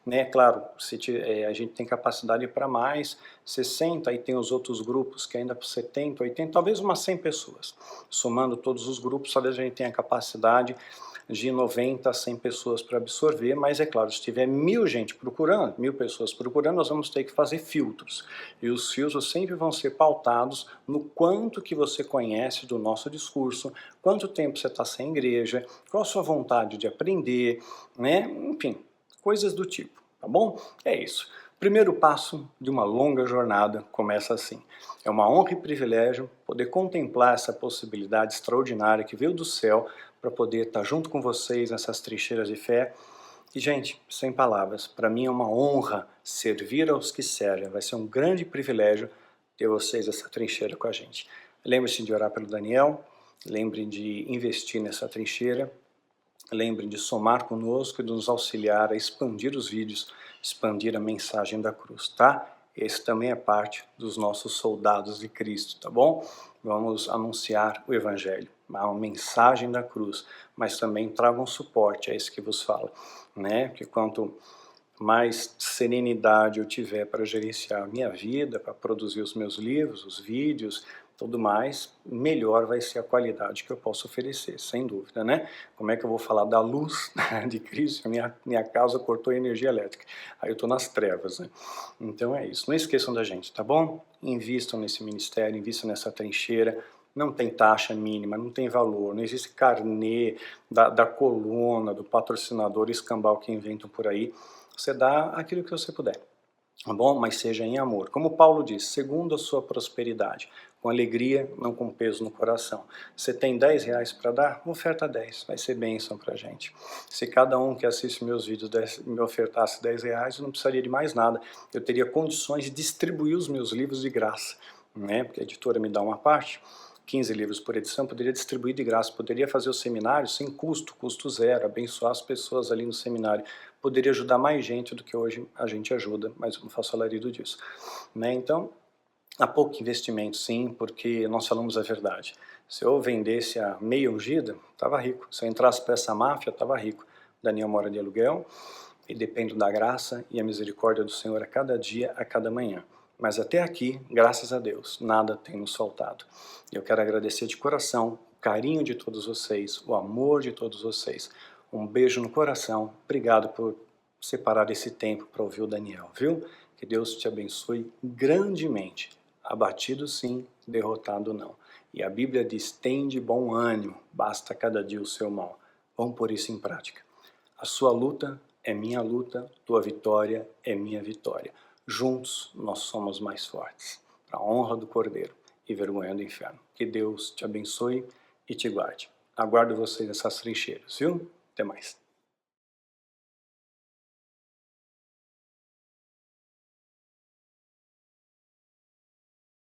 né? Claro, a gente tem capacidade para mais, 60, aí tem os outros grupos que ainda para 70, 80, talvez umas 100 pessoas. Somando todos os grupos, talvez a gente tenha capacidade de 90 a 100 pessoas para absorver, mas é claro, se tiver 1.000 gente procurando, 1.000 pessoas procurando, nós vamos ter que fazer filtros. E os filtros sempre vão ser pautados no quanto que você conhece do nosso discurso, quanto tempo você está sem igreja, qual a sua vontade de aprender, né? Enfim, coisas do tipo, tá bom? É isso. Primeiro passo de uma longa jornada começa assim. É uma honra e privilégio poder contemplar essa possibilidade extraordinária que veio do céu para poder estar junto com vocês nessas trincheiras de fé. E, gente, sem palavras, para mim é uma honra servir aos que servem. Vai ser um grande privilégio ter vocês nessa trincheira com a gente. Lembre-se de orar pelo Daniel, lembrem de investir nessa trincheira, lembrem de somar conosco e de nos auxiliar a expandir os vídeos, expandir a mensagem da cruz, tá? esse também é parte dos nossos soldados de Cristo, tá bom? Vamos anunciar o Evangelho, uma mensagem da cruz, mas também tragam suporte, é isso que vos falo, né? Que quanto mais serenidade eu tiver para gerenciar a minha vida, para produzir os meus livros, os vídeos, tudo mais, melhor vai ser a qualidade que eu posso oferecer, sem dúvida, né? Como é que eu vou falar da luz de Cristo? Minha casa cortou a energia elétrica, aí eu estou nas trevas, né? Então é isso. Não esqueçam da gente, tá bom? Invistam nesse ministério, invistam nessa trincheira. Não tem taxa mínima, não tem valor, não existe carnê da coluna, do patrocinador escambau que inventam por aí. Você dá aquilo que você puder, tá bom? Mas seja em amor. Como Paulo diz, segundo a sua prosperidade, com alegria, não com peso no coração. Você tem 10 reais para dar? Oferta 10, vai ser bênção para a gente. Se cada um que assiste meus vídeos me ofertasse 10 reais, eu não precisaria de mais nada. Eu teria condições de distribuir os meus livros de graça, né? Porque a editora me dá uma parte, 15 livros por edição, poderia distribuir de graça, poderia fazer o seminário sem custo, custo zero, abençoar as pessoas ali no seminário, poderia ajudar mais gente do que hoje a gente ajuda, mas eu não faço alarido disso, né? Então, há pouco investimento sim, porque nós falamos a verdade. Se eu vendesse a meia ungida, estava rico. Se eu entrasse para essa máfia, estava rico. Daniel mora de aluguel e dependo da graça e a misericórdia do Senhor a cada dia, a cada manhã. Mas até aqui, graças a Deus, nada tem nos faltado. Eu quero agradecer de coração o carinho de todos vocês, o amor de todos vocês. Um beijo no coração. Obrigado por separar esse tempo para ouvir o Daniel, viu? Que Deus te abençoe grandemente. Abatido sim, derrotado não. E a Bíblia diz, tem de bom ânimo, basta cada dia o seu mal. Vamos pôr isso em prática. A sua luta é minha luta, tua vitória é minha vitória. Juntos nós somos mais fortes. Para a honra do Cordeiro e vergonha do inferno. Que Deus te abençoe e te guarde. Aguardo vocês nessas trincheiras, viu? Até mais.